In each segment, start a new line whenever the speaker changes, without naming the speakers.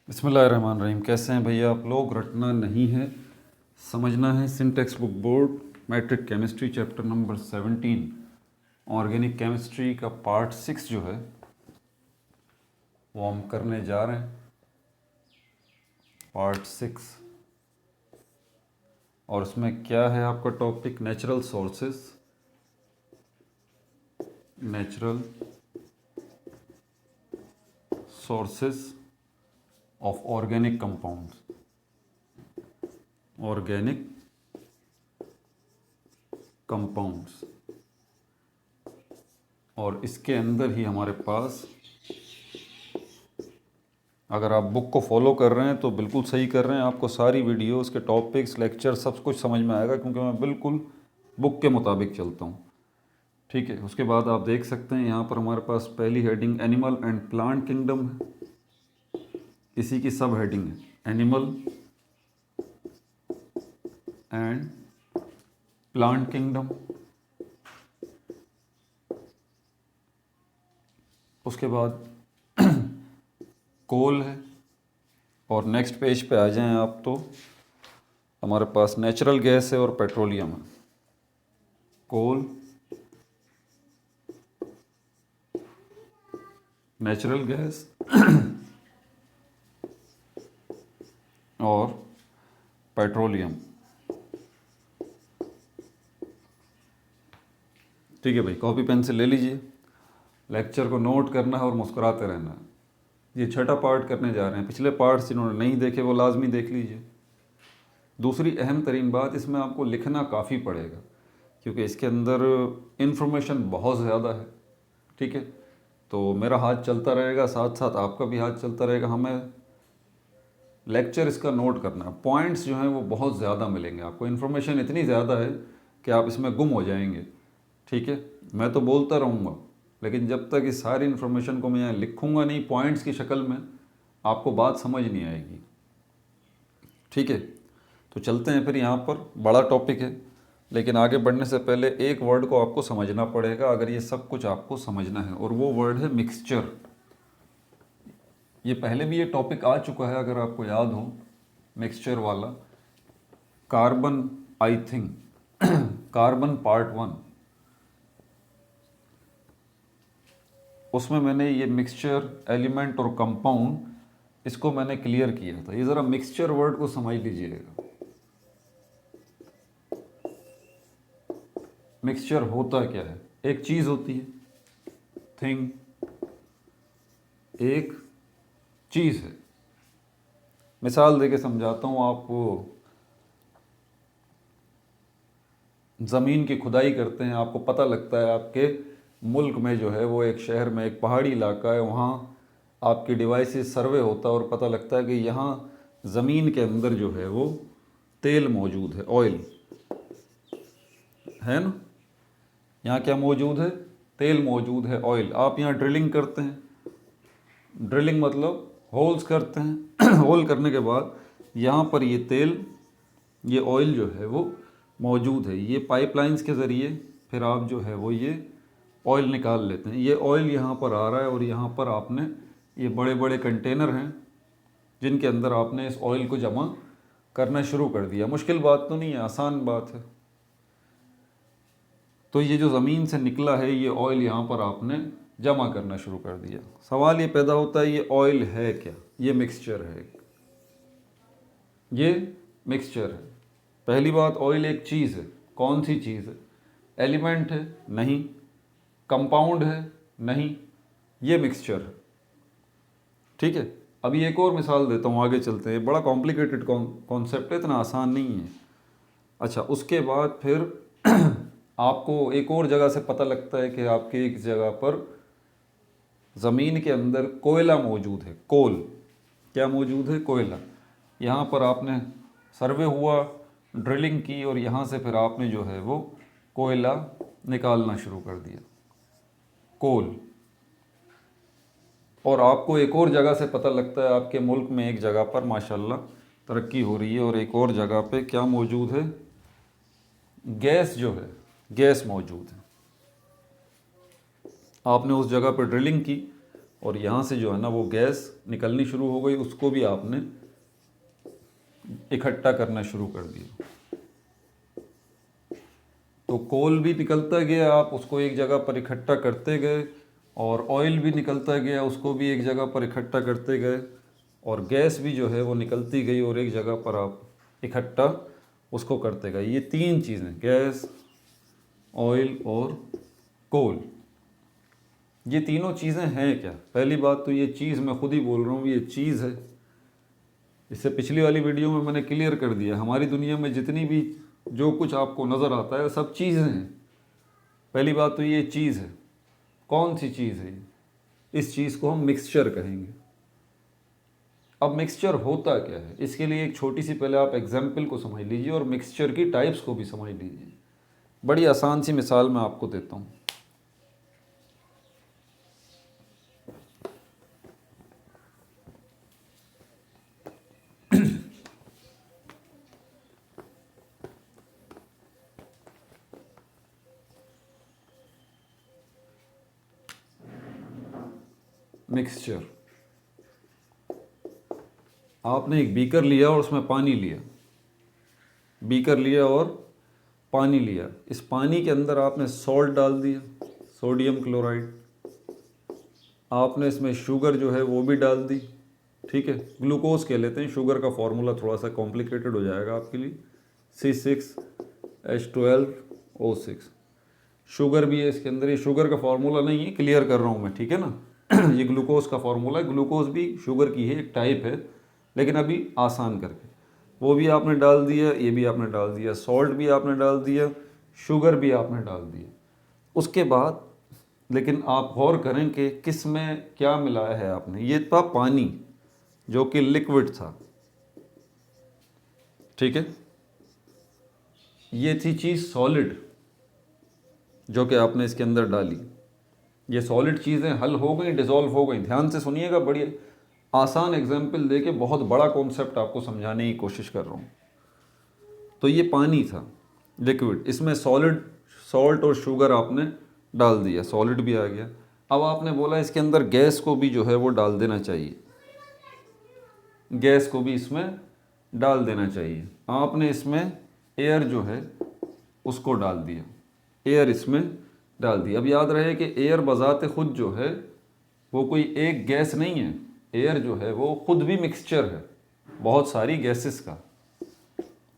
बिस्मिल्लाहिर्रहमानिर्रहीम। कैसे हैं भैया आप लोग? रटना नहीं है, समझना है। Syntax book board matric chemistry chapter number 17 organic chemistry का पार्ट 6 जो है वो हम करने जा रहे हैं, पार्ट 6। और उसमें क्या है आपका topic? Natural sources, natural sources of organic compounds, organic compounds. और इसके अंदर ही हमारे पास, अगर आप बुक को फॉलो कर रहे हैं तो बिल्कुल सही कर रहे हैं, आपको सारी वीडियो, उसके टॉपिक्स, लेक्चर सब कुछ समझ में आएगा, क्योंकि मैं बिल्कुल बुक के मुताबिक चलता हूँ। ठीक है, उसके बाद आप देख सकते हैं यहाँ पर हमारे पास पहली heading animal and plant kingdom है, इसी की सब हेडिंग है एनिमल एंड प्लांट किंगडम। उसके बाद कोल है, और नेक्स्ट पेज पे आ जाएं आप तो हमारे पास नेचुरल गैस है और पेट्रोलियम है। कोल, नेचुरल गैस और पेट्रोलियम। ठीक है भाई, कॉपी पेंसिल ले लीजिए, लेक्चर को नोट करना है और मुस्कुराते रहना है। ये छठा पार्ट करने जा रहे हैं, पिछले पार्ट्स जिन्होंने नहीं देखे वो लाजमी देख लीजिए। दूसरी अहम तरीन बात, इसमें आपको लिखना काफ़ी पड़ेगा, क्योंकि इसके अंदर इन्फॉर्मेशन बहुत ज़्यादा है। ठीक है, तो मेरा हाथ चलता रहेगा, साथ साथ आपका भी हाथ चलता रहेगा। हमें लेक्चर इसका नोट करना है, पॉइंट्स जो हैं वो बहुत ज़्यादा मिलेंगे आपको, इन्फॉर्मेशन इतनी ज़्यादा है कि आप इसमें गुम हो जाएंगे। ठीक है, मैं तो बोलता रहूँगा, लेकिन जब तक इस सारी इन्फॉर्मेशन को मैं यहाँ लिखूँगा नहीं पॉइंट्स की शक्ल में, आपको बात समझ नहीं आएगी। ठीक है, तो चलते हैं फिर। यहाँ पर बड़ा टॉपिक है, लेकिन आगे बढ़ने से पहले एक वर्ड को आपको समझना पड़ेगा, अगर ये सब कुछ आपको समझना है, और वो वर्ड है मिक्सचर। ये पहले भी ये टॉपिक आ चुका है, अगर आपको याद हो, मिक्सचर वाला, carbon, I think carbon part 1, उसमें मैंने ये मिक्सचर, एलिमेंट और कंपाउंड, इसको मैंने क्लियर किया था। ये ज़रा मिक्सचर वर्ड को समझ लीजिएगा। मिक्सचर होता क्या है? एक चीज़ होती है, थिंग, एक चीज़ है। मिसाल देके समझाता हूँ आपको। ज़मीन की खुदाई करते हैं, आपको पता लगता है आपके मुल्क में जो है वो, एक शहर में, एक पहाड़ी इलाका है, वहाँ आपकी डिवाइसेस सर्वे होता है और पता लगता है कि यहाँ ज़मीन के अंदर जो है वो तेल मौजूद है, ऑयल है ना। यहाँ क्या मौजूद है? तेल मौजूद है, ऑयल। आप यहाँ ड्रिलिंग करते हैं, ड्रिलिंग मतलब होल्स करते हैं होल करने के बाद यहाँ पर ये तेल, ये ऑयल जो है वो मौजूद है। ये पाइपलाइंस के ज़रिए फिर आप जो है वो ये ऑयल निकाल लेते हैं। ये ऑयल यहाँ पर आ रहा है, और यहाँ पर आपने ये बड़े बड़े कंटेनर हैं जिनके अंदर आपने इस ऑयल को जमा करना शुरू कर दिया। मुश्किल बात तो नहीं है, आसान बात है। तो ये जो ज़मीन से निकला है ये ऑयल यहाँ पर आपने जमा करना शुरू कर दिया। सवाल ये पैदा होता है, ये ऑयल है क्या? ये मिक्सचर है, ये मिक्सचर है। पहली बात, ऑयल एक चीज़ है। कौन सी चीज़ है? एलिमेंट है? नहीं। कंपाउंड है? नहीं। ये मिक्सचर है। ठीक है, अभी एक और मिसाल देता हूँ, आगे चलते हैं। बड़ा कॉम्प्लिकेटेड कॉन्सेप्ट है, इतना आसान नहीं है। अच्छा, उसके बाद फिर आपको एक और जगह से पता लगता है कि आपके एक जगह पर ज़मीन के अंदर कोयला मौजूद है। कोल, क्या मौजूद है? कोयला। यहाँ पर आपने सर्वे हुआ, ड्रिलिंग की, और यहाँ से फिर आपने जो है वो कोयला निकालना शुरू कर दिया, कोल। और आपको एक और जगह से पता लगता है, आपके मुल्क में एक जगह पर माशाल्लाह तरक्की हो रही है, और एक और जगह पे क्या मौजूद है? गैस जो है, गैस मौजूद है। आपने उस जगह पर ड्रिलिंग की, और यहाँ से जो है ना वो गैस निकलनी शुरू हो गई, उसको भी आपने इकट्ठा करना शुरू कर दिया। तो कोल भी निकलता गया, आप उसको एक जगह पर इकट्ठा करते गए, और ऑयल भी निकलता गया, उसको भी एक जगह पर इकट्ठा करते गए, और गैस भी जो है वो निकलती गई और एक जगह पर आप इकट्ठा उसको करते गए। ये तीन चीज़ें, गैस, ऑयल और कोल, ये तीनों चीज़ें हैं क्या? पहली बात तो ये चीज़, मैं खुद ही बोल रहा हूँ, ये चीज़ है। इससे पिछली वाली वीडियो में मैंने क्लियर कर दिया, हमारी दुनिया में जितनी भी जो कुछ आपको नज़र आता है सब चीज़ें हैं। पहली बात तो ये चीज़ है। कौन सी चीज़ है? इस चीज़ को हम मिक्सचर कहेंगे। अब मिक्सचर होता क्या है, इसके लिए एक छोटी सी पहले आप एग्जाम्पल को समझ लीजिए और मिक्सचर की टाइप्स को भी समझ लीजिए। बड़ी आसान सी मिसाल मैं आपको देता हूँ। मिक्सचर, आपने एक बीकर लिया और उसमें पानी लिया, बीकर लिया और पानी लिया, इस पानी के अंदर आपने सॉल्ट डाल दिया, सोडियम क्लोराइड, आपने इसमें शुगर जो है वो भी डाल दी, ठीक है, ग्लूकोज कह लेते हैं, शुगर का फॉर्मूला थोड़ा सा कॉम्प्लिकेटेड हो जाएगा आपके लिए, C6H12O6, शुगर भी है इसके अंदर। ये शुगर का फॉर्मूला नहीं है, क्लियर कर रहा हूँ मैं, ठीक है ना। ये ग्लूकोज का फॉर्मूला है, ग्लूकोज भी शुगर की है, एक टाइप है, लेकिन अभी आसान करके वो भी आपने डाल दिया, ये भी आपने डाल दिया, सॉल्ट भी आपने डाल दिया, शुगर भी आपने डाल दिया। उसके बाद लेकिन आप गौर करें कि किस में क्या मिलाया है आपने। ये था पानी जो कि लिक्विड था, ठीक है, ये थी चीज़ सॉलिड जो कि आपने इसके अंदर डाली। ये सॉलिड चीज़ें हल हो गई, डिज़ोल्व हो गई। ध्यान से सुनिएगा, बड़ी आसान एग्जाम्पल दे के बहुत बड़ा कॉन्सेप्ट आपको समझाने की कोशिश कर रहा हूँ। तो ये पानी था लिक्विड, इसमें सॉलिड, सॉल्ट और शुगर आपने डाल दिया, सॉलिड भी आ गया। अब आपने बोला इसके अंदर गैस को भी जो है वो डाल देना चाहिए, गैस को भी इसमें डाल देना चाहिए। आपने इसमें एयर जो है उसको डाल दिया, एयर इसमें डाल दी। अब याद रहे कि एयर बजाते खुद जो है वो कोई एक गैस नहीं है, एयर जो है वो खुद भी मिक्सचर है बहुत सारी गैसेस का।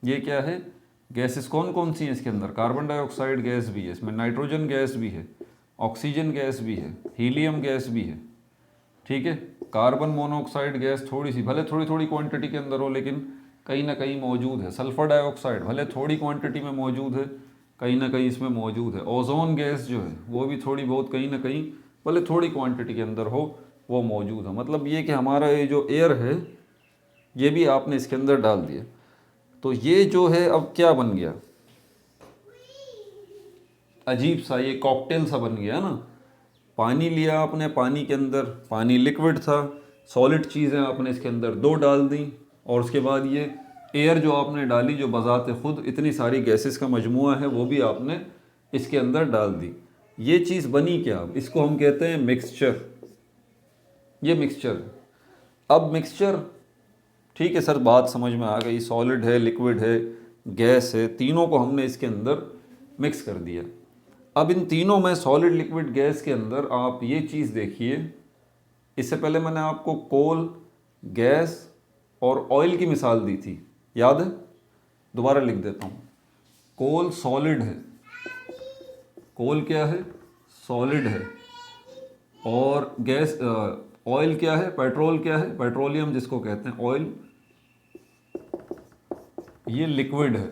ये क्या है, गैसेस कौन कौन सी हैं इसके अंदर? कार्बन डाइऑक्साइड गैस भी है इसमें, नाइट्रोजन गैस भी है, ऑक्सीजन गैस भी है, हीलियम गैस भी है, ठीक है, कार्बन मोनोऑक्साइड गैस थोड़ी सी, भले थोड़ी थोड़ी क्वांटिटी के अंदर हो लेकिन कहीं ना कहीं मौजूद है, सल्फर डाइऑक्साइड भले थोड़ी क्वांटिटी में मौजूद है, कहीं ना कहीं इसमें मौजूद है, ओजोन गैस जो है वो भी थोड़ी बहुत कहीं ना कहीं भले थोड़ी क्वांटिटी के अंदर हो वो मौजूद है। मतलब ये कि हमारा ये जो एयर है ये भी आपने इसके अंदर डाल दिया। तो ये जो है अब क्या बन गया, अजीब सा, ये कॉकटेल सा बन गया ना। पानी लिया आपने, पानी के अंदर, पानी लिक्विड था, सॉलिड चीज़ें आपने इसके अंदर दो डाल दी, और उसके बाद ये एयर जो आपने डाली जो बजाते खुद इतनी सारी गैसेस का मजमुआ है वो भी आपने इसके अंदर डाल दी। ये चीज़ बनी क्या? इसको हम कहते हैं मिक्सचर। ये मिक्सचर। अब मिक्सचर, ठीक है सर, बात समझ में आ गई, सॉलिड है, लिक्विड है, गैस है, तीनों को हमने इसके अंदर मिक्स कर दिया। अब इन तीनों में, सॉलिड, लिक्विड, गैस के अंदर आप ये चीज़ देखिए, इससे पहले मैंने आपको कोल, गैस और ऑयल की मिसाल दी थी, याद है? दोबारा लिख देता हूँ। कोल सॉलिड है, कोल क्या है? सॉलिड है। और गैस, ऑयल क्या है? पेट्रोल क्या है? पेट्रोलियम जिसको कहते हैं, ऑयल, ये लिक्विड है,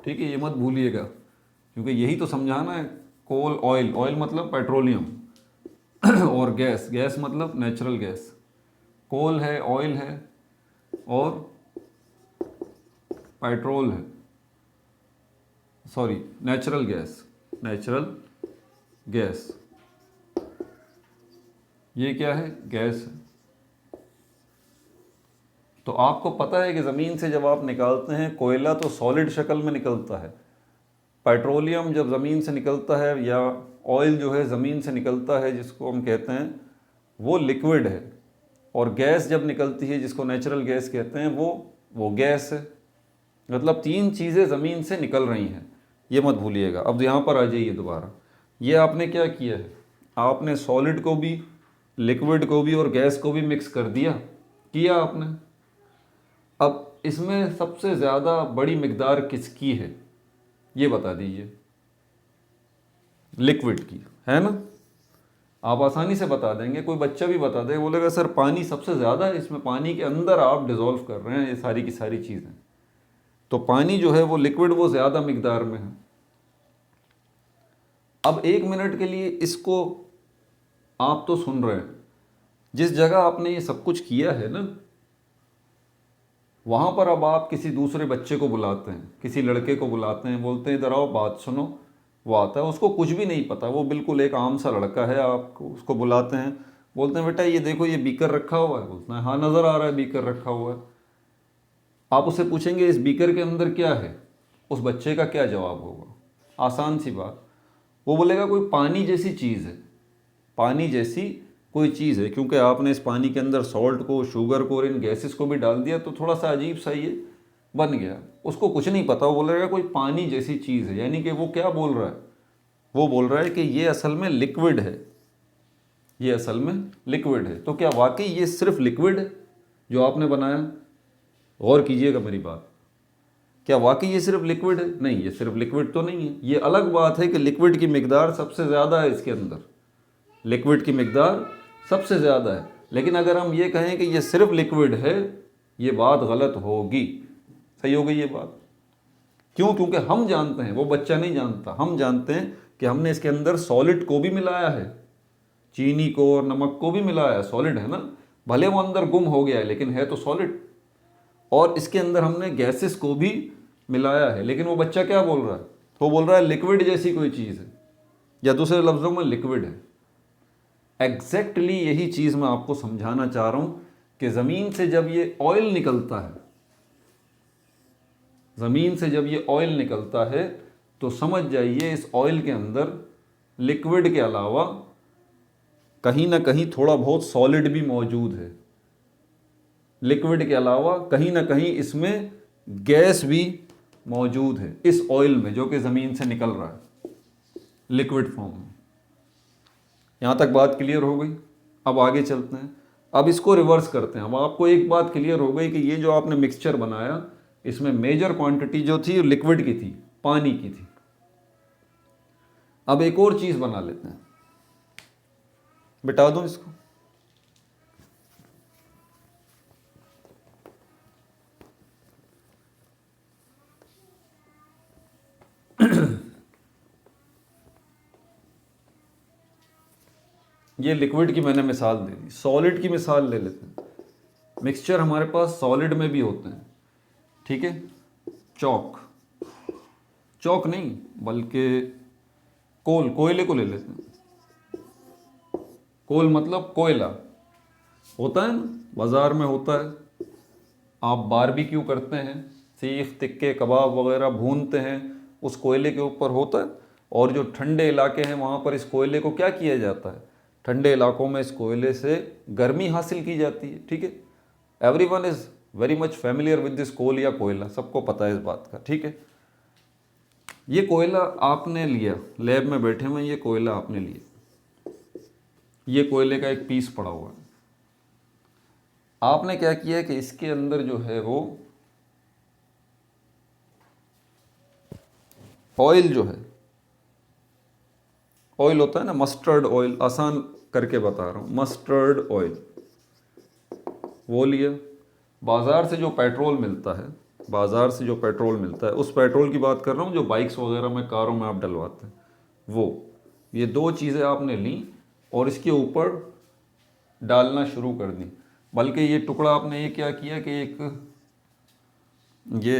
ठीक है, ये मत भूलिएगा क्योंकि यही तो समझाना है। कोल, ऑयल, ऑयल मतलब पेट्रोलियम और गैस, गैस मतलब नेचुरल गैस। कोल है, ऑयल है और पेट्रोल है, sorry, natural gas, natural gas, ये क्या है? गैस है। तो आपको पता है कि ज़मीन से जब आप निकालते हैं कोयला तो सॉलिड शक्ल में निकलता है, पेट्रोलियम जब ज़मीन से निकलता है या ऑयल जो है ज़मीन से निकलता है जिसको हम कहते हैं वो लिक्विड है, और गैस जब निकलती है जिसको नेचुरल गैस कहते हैं वो गैस है। मतलब तीन चीज़ें ज़मीन से निकल रही हैं, ये मत भूलिएगा। अब यहाँ पर आ जाइए दोबारा, ये आपने क्या किया है, आपने सॉलिड को भी, लिक्विड को भी और गैस को भी मिक्स कर दिया, किया आपने। अब इसमें सबसे ज़्यादा बड़ी मिकदार किसकी है ये बता दीजिए। लिक्विड की है ना, आप आसानी से बता देंगे, कोई बच्चा भी बता देगा, बोलेगा सर पानी सबसे ज़्यादा है, इसमें पानी के अंदर आप डिज़ोल्व कर रहे हैं ये सारी की सारी चीज़ें। तो पानी जो है वो लिक्विड वो ज़्यादा मिकदार में है। अब 1 मिनट के लिए इसको आप तो सुन रहे हैं, जिस जगह आपने ये सब कुछ किया है ना, वहाँ पर अब आप किसी दूसरे बच्चे को बुलाते हैं, किसी लड़के को बुलाते हैं, बोलते हैं इधर आओ बात सुनो। वो आता है, उसको कुछ भी नहीं पता, वो बिल्कुल एक आम सा लड़का है, आपको उसको बुलाते हैं, बोलते हैं बेटा ये देखो ये बीकर रखा हुआ है। बोलता है हाँ नज़र आ रहा है बीकर रखा हुआ है। आप उससे पूछेंगे इस बीकर के अंदर क्या है, उस बच्चे का क्या जवाब होगा? आसान सी बात, वो बोलेगा कोई पानी जैसी चीज़ है, पानी जैसी कोई चीज़ है, क्योंकि आपने इस पानी के अंदर सॉल्ट को, शुगर को और इन गैसेस को भी डाल दिया, तो थोड़ा सा अजीब सा ये बन गया। उसको कुछ नहीं पता, वो बोलेगा कोई पानी जैसी चीज़ है। यानी कि वो क्या बोल रहा है, वो बोल रहा है कि ये असल में लिक्विड है, ये असल में लिक्विड है। तो क्या वाकई ये सिर्फ लिक्विड है जो आपने बनाया? गौर कीजिएगा मेरी बात, क्या वाकई ये सिर्फ लिक्विड है? नहीं, ये सिर्फ लिक्विड तो नहीं है। ये अलग बात है कि लिक्विड की मिकदार सबसे ज़्यादा है इसके अंदर, लिक्विड की मिकदार सबसे ज़्यादा है। लेकिन अगर हम ये कहें कि ये सिर्फ लिक्विड है, ये बात गलत होगी। सही हो गई ये बात? क्यों? क्योंकि हम जानते हैं, वो बच्चा नहीं जानता, हम जानते हैं कि हमने इसके अंदर सॉलिड को भी मिलाया है, चीनी को और नमक को भी मिलाया है। सॉलिड है ना, भले वो अंदर गुम हो गया है लेकिन है तो सॉलिड। और इसके अंदर हमने गैसेस को भी मिलाया है, लेकिन वो बच्चा क्या बोल रहा है? वो बोल रहा है लिक्विड जैसी कोई चीज़ है, या दूसरे लफ्ज़ों में लिक्विड है। एग्जैक्टली यही चीज़ मैं आपको समझाना चाह रहा हूँ कि ज़मीन से जब ये ऑयल निकलता है, ज़मीन से जब ये ऑयल निकलता है, तो समझ जाइए इस ऑयल के अंदर लिक्विड के अलावा कहीं ना कहीं थोड़ा बहुत सॉलिड भी मौजूद है। लिक्विड के अलावा कहीं ना कहीं इसमें गैस भी मौजूद है इस ऑयल में, जो कि ज़मीन से निकल रहा है लिक्विड फॉर्म में। यहाँ तक बात क्लियर हो गई? अब आगे चलते हैं, अब इसको रिवर्स करते हैं। अब आपको एक बात क्लियर हो गई कि ये जो आपने मिक्सचर बनाया, इसमें मेजर क्वांटिटी जो थी लिक्विड की थी, पानी की थी। अब एक और चीज़ बना लेते हैं, बिठा दूं इसको। ये लिक्विड की मैंने मिसाल दे दी, सॉलिड की मिसाल ले लेते हैं। मिक्सचर हमारे पास सॉलिड में भी होते हैं, ठीक है। चौक, चौक नहीं बल्कि कोयले को ले लेते हैं। कोल मतलब कोयला होता है ना, बाज़ार में होता है। आप बारबेक्यू करते हैं, सीख तिक्के कबाब वगैरह भूनते हैं, उस कोयले के ऊपर होता है। और जो ठंडे इलाके हैं वहाँ पर इस कोयले को क्या किया जाता है, ठंडे इलाकों में इस कोयले से गर्मी हासिल की जाती है, ठीक है। Everyone is very much familiar with this coal या कोयला, सबको पता है इस बात का, ठीक है। ये कोयला आपने लिया, लैब में बैठे हुए ये कोयला आपने लिया, ये कोयले का एक पीस पड़ा हुआ है। आपने क्या किया कि इसके अंदर जो है वो ऑयल जो है, ऑयल होता है ना, मस्टर्ड ऑयल, आसान करके बता रहा हूँ, मस्टर्ड ऑयल वो लिया। बाज़ार से जो पेट्रोल मिलता है, बाज़ार से जो पेट्रोल मिलता है, उस पेट्रोल की बात कर रहा हूँ जो बाइक्स वगैरह में, कारों में आप डलवाते हैं, वो ये दो चीज़ें आपने ली और इसके ऊपर डालना शुरू कर दी। बल्कि ये टुकड़ा आपने ये क्या किया कि एक ये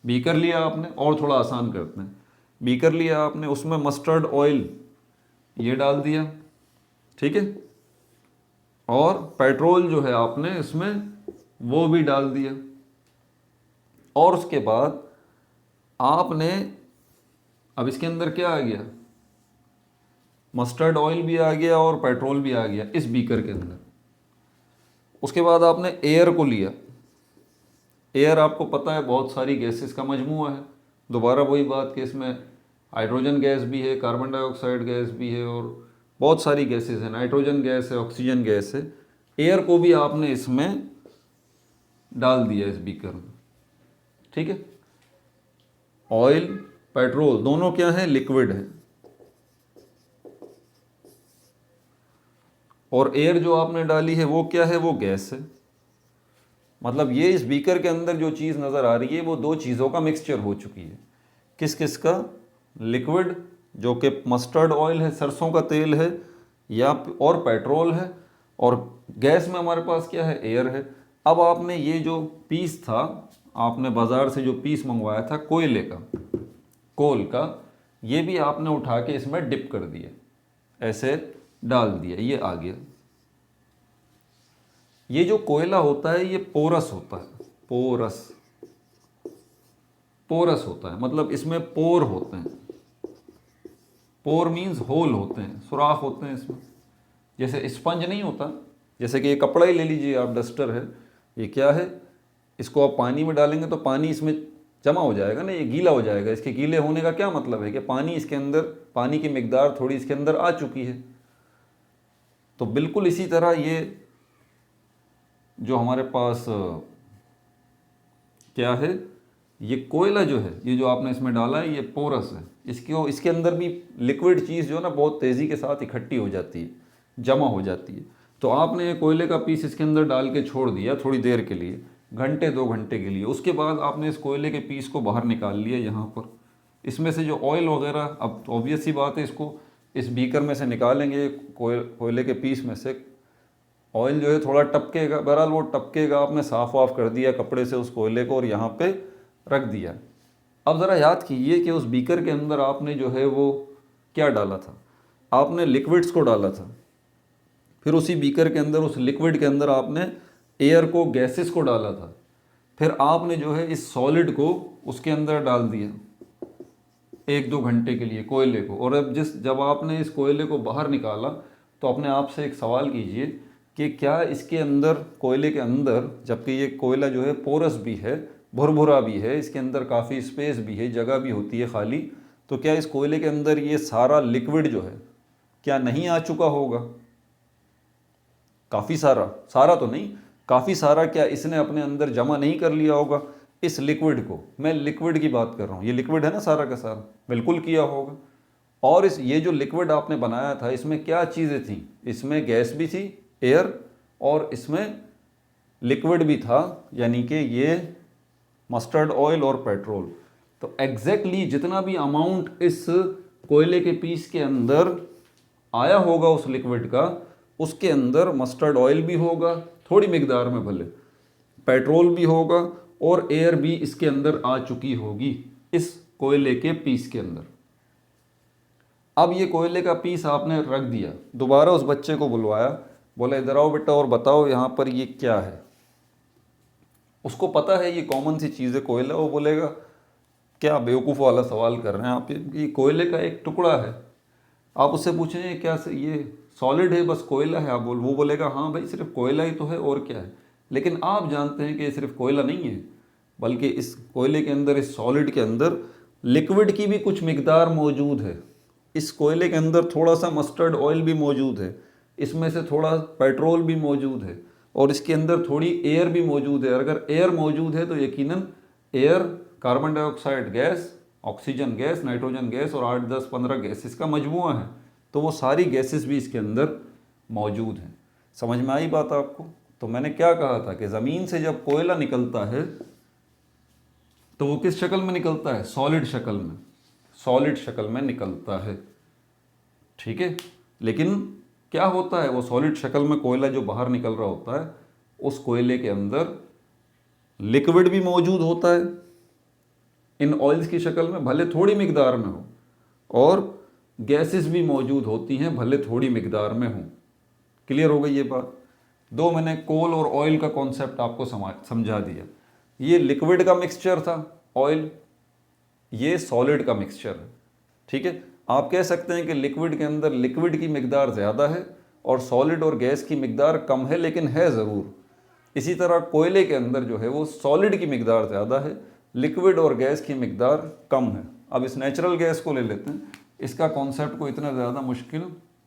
बीकर लिया आपने, और थोड़ा आसान करते हैं, बीकर लिया आपने, उसमें मस्टर्ड ऑयल ये डाल दिया, ठीक है। और पेट्रोल जो है आपने इसमें वो भी डाल दिया। और उसके बाद आपने अब इसके अंदर क्या आ गया, मस्टर्ड ऑयल भी आ गया और पेट्रोल भी आ गया इस बीकर के अंदर। उसके बाद आपने एयर को लिया। एयर आपको पता है बहुत सारी गैसेस का मजमूआ है। दोबारा वही बात कि इसमें हाइड्रोजन गैस भी है, कार्बन डाइऑक्साइड गैस भी है और बहुत सारी गैसेस हैं, नाइट्रोजन गैस है, ऑक्सीजन गैस है। एयर को भी आपने इसमें डाल दिया इस बीकर में, ठीक है। ऑयल पेट्रोल दोनों क्या है, लिक्विड है, और एयर जो आपने डाली है वो क्या है, वो गैस है। मतलब ये इस बीकर के अंदर जो चीज़ नज़र आ रही है वो दो चीज़ों का मिक्सचर हो चुकी है। किस किस का, लिक्विड जो कि मस्टर्ड ऑयल है, सरसों का तेल है, या और पेट्रोल है, और गैस में हमारे पास क्या है, एयर है। अब आपने ये जो पीस था, आपने बाज़ार से जो पीस मंगवाया था कोयले का, कोल का, ये भी आपने उठा के इसमें डिप कर दिया, ऐसे डाल दिया, ये आ गया। ये जो कोयला होता है ये पोरस होता है, पोरस, पोरस होता है, मतलब इसमें पोर होते हैं। पोर मीन्स होल होते हैं, सुराख होते हैं इसमें। जैसे स्पंज नहीं होता, जैसे कि ये कपड़ा ही ले लीजिए आप, डस्टर है, ये क्या है, इसको आप पानी में डालेंगे तो पानी इसमें जमा हो जाएगा ना, ये गीला हो जाएगा। इसके गीले होने का क्या मतलब है कि पानी इसके अंदर, पानी की मिकदार थोड़ी इसके अंदर आ चुकी है। तो बिल्कुल इसी तरह ये जो हमारे पास क्या है, ये कोयला जो है, ये जो आपने इसमें डाला है, ये पोरस है। इसके अंदर भी लिक्विड चीज़ जो है ना बहुत तेज़ी के साथ इकट्ठी हो जाती है, जमा हो जाती है। तो आपने ये कोयले का पीस इसके अंदर डाल के छोड़ दिया थोड़ी देर के लिए, घंटे 2 घंटे के लिए। उसके बाद आपने इस कोयले के पीस को बाहर निकाल लिया यहाँ पर। इसमें से जो ऑयल वगैरह, अब ऑब्वियस सी बात है, इसको इस बीकर में से निकालेंगे, कोयले के पीस में से ऑयल जो है थोड़ा टपकेगा, बहरहाल वो टपकेगा। आपने साफ वाफ कर दिया कपड़े से उस कोयले को और यहाँ पे रख दिया। अब ज़रा याद कीजिए कि उस बीकर के अंदर आपने जो है वो क्या डाला था, आपने लिक्विड्स को डाला था। फिर उसी बीकर के अंदर, उस लिक्विड के अंदर आपने एयर को, गैसेस को डाला था। फिर आपने जो है इस सॉलिड को उसके अंदर डाल दिया 1-2 घंटे के लिए, कोयले को। और अब जब आपने इस कोयले को बाहर निकाला तो अपने आप से एक सवाल कीजिए कि क्या इसके अंदर, कोयले के अंदर, जबकि ये कोयला जो है पोरस भी है, भुरभुरा भी है, इसके अंदर काफ़ी स्पेस भी है, जगह भी होती है खाली, तो क्या इस कोयले के अंदर ये सारा लिक्विड जो है क्या नहीं आ चुका होगा? काफ़ी सारा, सारा तो नहीं, काफ़ी सारा क्या इसने अपने अंदर जमा नहीं कर लिया होगा इस लिक्विड को? मैं लिक्विड की बात कर रहा हूँ, ये लिक्विड है ना सारा का सारा, बिल्कुल किया होगा। और ये जो लिक्विड आपने बनाया था, इसमें क्या चीज़ें थी? इसमें गैस भी थी, एयर, और इसमें लिक्विड भी था, यानी कि ये मस्टर्ड ऑयल और पेट्रोल। तो एग्जैक्टली जितना भी अमाउंट इस कोयले के पीस के अंदर आया होगा उस लिक्विड का, उसके अंदर मस्टर्ड ऑयल भी होगा थोड़ी मिकदार में, भले पेट्रोल भी होगा, और एयर भी इसके अंदर आ चुकी होगी इस कोयले के पीस के अंदर। अब ये कोयले का पीस आपने रख दिया, दोबारा उस बच्चे को बुलवाया, बोला इधर आओ बेटा और बताओ यहाँ पर ये क्या है। उसको पता है ये कॉमन सी चीज़ है कोयला, वो बोलेगा क्या बेवकूफ़ वाला सवाल कर रहे हैं आप, ये कोयले का एक टुकड़ा है। आप उससे पूछेंगे क्या ये सॉलिड है, बस कोयला है, वो बोलेगा हाँ भाई सिर्फ कोयला ही तो है और क्या है। लेकिन आप जानते हैं कि ये सिर्फ कोयला नहीं है, बल्कि इस कोयले के अंदर, इस सॉलिड के अंदर लिक्विड की भी कुछ मिकदार मौजूद है। इस कोयले के अंदर थोड़ा सा मस्टर्ड ऑयल भी मौजूद है, इसमें से थोड़ा पेट्रोल भी मौजूद है, और इसके अंदर थोड़ी एयर भी मौजूद है। अगर एयर मौजूद है तो यकीनन air carbon dioxide gas, oxygen gas, nitrogen gas और 8, 10, 15 गैसेस का मजमूआ है। तो वो सारी गैसेस भी इसके अंदर मौजूद हैं। समझ में आई बात आपको? तो मैंने क्या कहा था कि ज़मीन से जब कोयला निकलता है तो वो किस शक्ल में निकलता है? सॉलिड शक्ल में, सॉलिड शक्ल में निकलता है, ठीक है। लेकिन क्या होता है, वो सॉलिड शक्ल में कोयला जो बाहर निकल रहा होता है, उस कोयले के अंदर लिक्विड भी मौजूद होता है इन ऑयल्स की शक्ल में, भले थोड़ी मिकदार में हो, और गैसेस भी मौजूद होती हैं, भले थोड़ी मिकदार में हो। क्लियर हो गई ये बात? दो मैंने कोल और ऑयल का कॉन्सेप्ट आपको समझा दिया। ये लिक्विड का मिक्सचर था ऑयल, ये सॉलिड का मिक्सचर है, ठीक है। आप कह सकते हैं कि लिक्विड के अंदर लिक्विड की मिकदार ज़्यादा है और सॉलिड और गैस की मिकदार कम है, लेकिन है ज़रूर। इसी तरह कोयले के अंदर जो है वो सॉलिड की मिकदार ज़्यादा है, लिक्विड और गैस की मिकदार कम है। अब इस नेचुरल गैस को ले लेते हैं, इसका कॉन्सेप्ट को इतना ज़्यादा मुश्किल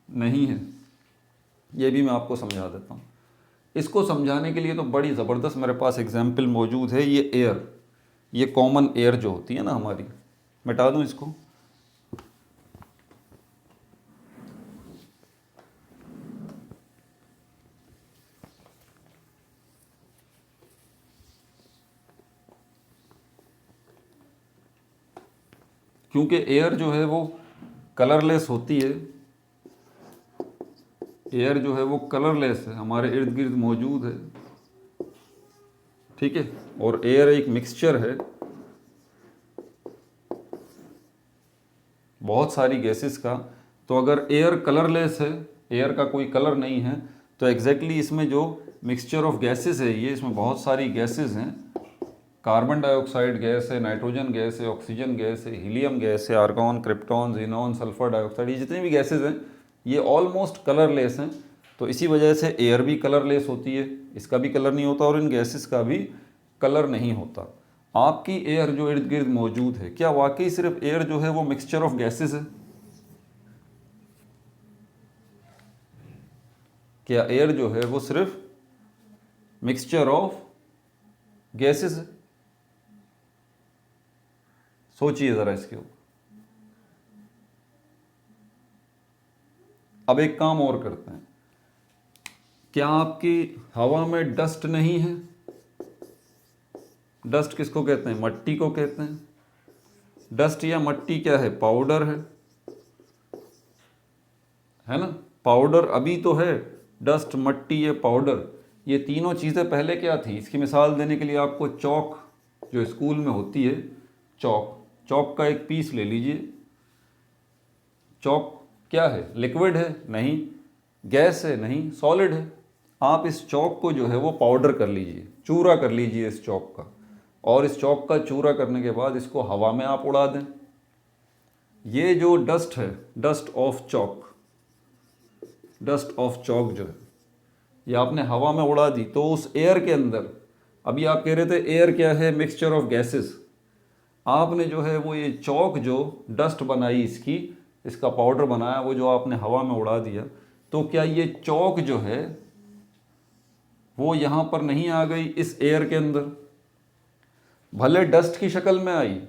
नहीं है, ये भी मैं आपको समझा देता हूँ। इसको समझाने के लिए तो बड़ी ज़बरदस्त मेरे पास एग्जाम्पल मौजूद है। ये एयर, ये कॉमन एयर जो होती है ना हमारी, मिटा दूँ इसको। क्योंकि एयर जो है वो कलरलेस होती है, एयर जो है वो कलरलेस है, हमारे इर्द गिर्द मौजूद है, ठीक है। और एयर एक मिक्सचर है बहुत सारी गैसेस का। तो अगर एयर कलरलेस है, एयर का कोई कलर नहीं है, तो एग्जैक्टली इसमें जो मिक्सचर ऑफ गैसेस है, ये इसमें बहुत सारी गैसेस हैं। कार्बन डाइऑक्साइड गैस है, नाइट्रोजन गैस है, ऑक्सीजन गैस है, हीलियम गैस है, argon, krypton, xenon, sulphur dioxide, ये जितनी भी गैसेस हैं ये ऑलमोस्ट कलरलेस हैं। तो इसी वजह से एयर भी कलरलेस होती है, इसका भी कलर नहीं होता और इन गैसेस का भी कलर नहीं होता। आपकी एयर जो इर्द गिर्द मौजूद है, क्या वाकई सिर्फ एयर जो है वो मिक्सचर ऑफ गैसेस है? क्या एयर जो है वो सिर्फ मिक्सचर ऑफ गैसेस है? सोचिए ज़रा इसके ऊपर। अब एक काम और करते हैं, क्या आपकी हवा में डस्ट नहीं है? डस्ट किसको कहते हैं? मट्टी को कहते हैं। डस्ट या मट्टी क्या है? पाउडर है ना? पाउडर अभी तो है, डस्ट, मट्टी, ये पाउडर, ये तीनों चीज़ें पहले क्या थी? इसकी मिसाल देने के लिए आपको चौक जो स्कूल में होती है, चौक, चौक का एक पीस ले लीजिए। चौक क्या है? लिक्विड है? नहीं। गैस है? नहीं। सॉलिड है। आप इस चौक को जो है वो पाउडर कर लीजिए, चूरा कर लीजिए इस चौक का, और इस चौक का चूरा करने के बाद इसको हवा में आप उड़ा दें। ये जो डस्ट है, dust of chalk, dust of chalk जो है ये आपने हवा में उड़ा दी, तो उस एयर के अंदर, अभी आप कह रहे थे एयर क्या है? Mixture of gases. आपने जो है वो ये चौक जो डस्ट बनाई इसकी, इसका पाउडर बनाया, वो जो आपने हवा में उड़ा दिया, तो क्या ये चौक जो है वो यहाँ पर नहीं आ गई इस एयर के अंदर? भले डस्ट की शक्ल में आई,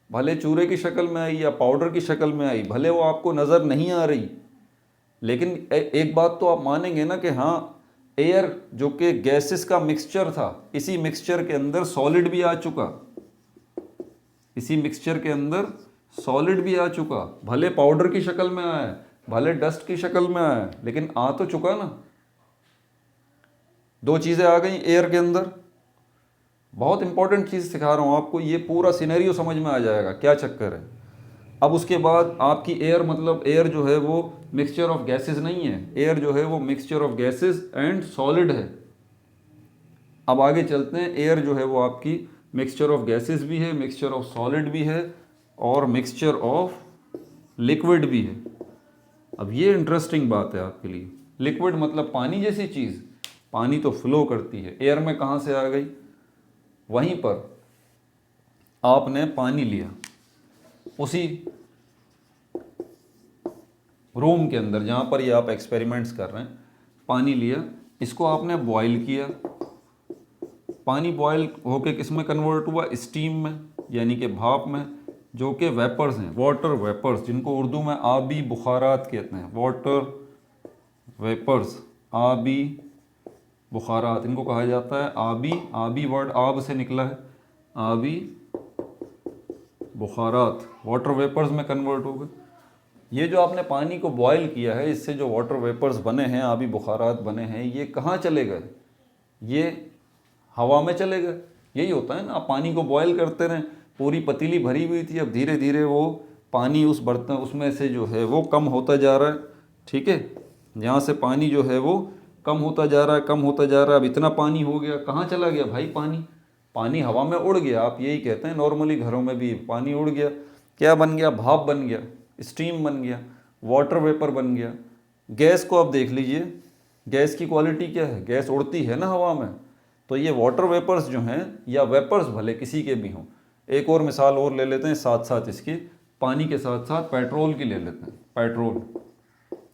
भले चूरे की शक्ल में आई या पाउडर की शक्ल में आई, भले वो आपको नज़र नहीं आ रही, लेकिन एक बात तो आप मानेंगे ना कि हाँ, एयर जो कि गैसेस का मिक्सचर था, इसी मिक्सचर के अंदर सॉलिड भी आ चुका, इसी मिक्सचर के अंदर सॉलिड भी आ चुका, भले पाउडर की शक्ल में आया, भले डस्ट की शक्ल में आया, लेकिन आ तो चुका ना। दो चीज़ें आ गई एयर के अंदर। बहुत इंपॉर्टेंट चीज़ सिखा रहा हूँ आपको, ये पूरा सिनेरियो समझ में आ जाएगा क्या चक्कर है। अब उसके बाद आपकी एयर, मतलब एयर जो है वो मिक्सचर ऑफ गैसेस नहीं है, एयर जो है वो mixture of gases and solid है। अब आगे चलते हैं, एयर जो है वो आपकी मिक्सचर ऑफ गैसेस भी है, मिक्सचर ऑफ सॉलिड भी है और मिक्सचर ऑफ लिक्विड भी है। अब ये इंटरेस्टिंग बात है आपके लिए। लिक्विड मतलब पानी जैसी चीज़, पानी तो फ्लो करती है, एयर में कहाँ से आ गई? वहीं पर आपने पानी लिया, उसी रूम के अंदर जहाँ पर ये आप एक्सपेरिमेंट्स कर रहे हैं, पानी लिया, इसको आपने बॉयल किया, पानी बॉयल होके किस में कन्वर्ट हुआ? स्टीम में, यानी कि भाप में, जो कि वेपर्स हैं, वाटर वेपर्स, जिनको उर्दू में आबी बुखारात कहते हैं। वाटर वेपर्स, आबी बुखारात, इनको कहा जाता है आबी। आबी वर्ड आब से निकला है, आबी बुखारात, वाटर वेपर्स में कन्वर्ट हो गए। ये जो आपने पानी को बॉयल किया है, इससे जो वाटर वेपर्स बने हैं, आबी बुखारात बने हैं, ये कहाँ चले गए? ये हवा में चले गए। यही होता है ना, आप पानी को बॉयल करते रहें, पूरी पतीली भरी हुई थी, अब धीरे धीरे वो पानी उस बर्तन उसमें से जो है वो कम होता जा रहा है, ठीक है। यहाँ से पानी जो है वो कम होता जा रहा है, कम होता जा रहा है। अब इतना पानी हो गया, कहाँ चला गया भाई पानी? पानी हवा में उड़ गया। आप यही कहते हैं नॉर्मली, घरों में भी पानी उड़ गया, क्या बन गया? भाप बन गया। स्टीम बन गया, वाटर वेपर बन गया। गैस को आप देख लीजिए, गैस की क्वालिटी क्या है, गैस उड़ती है ना हवा में। तो ये वाटर वेपर्स जो हैं, या वेपर्स भले किसी के भी हों, एक और मिसाल और ले लेते हैं साथ साथ इसकी, पानी के साथ साथ पेट्रोल की ले लेते हैं। पेट्रोल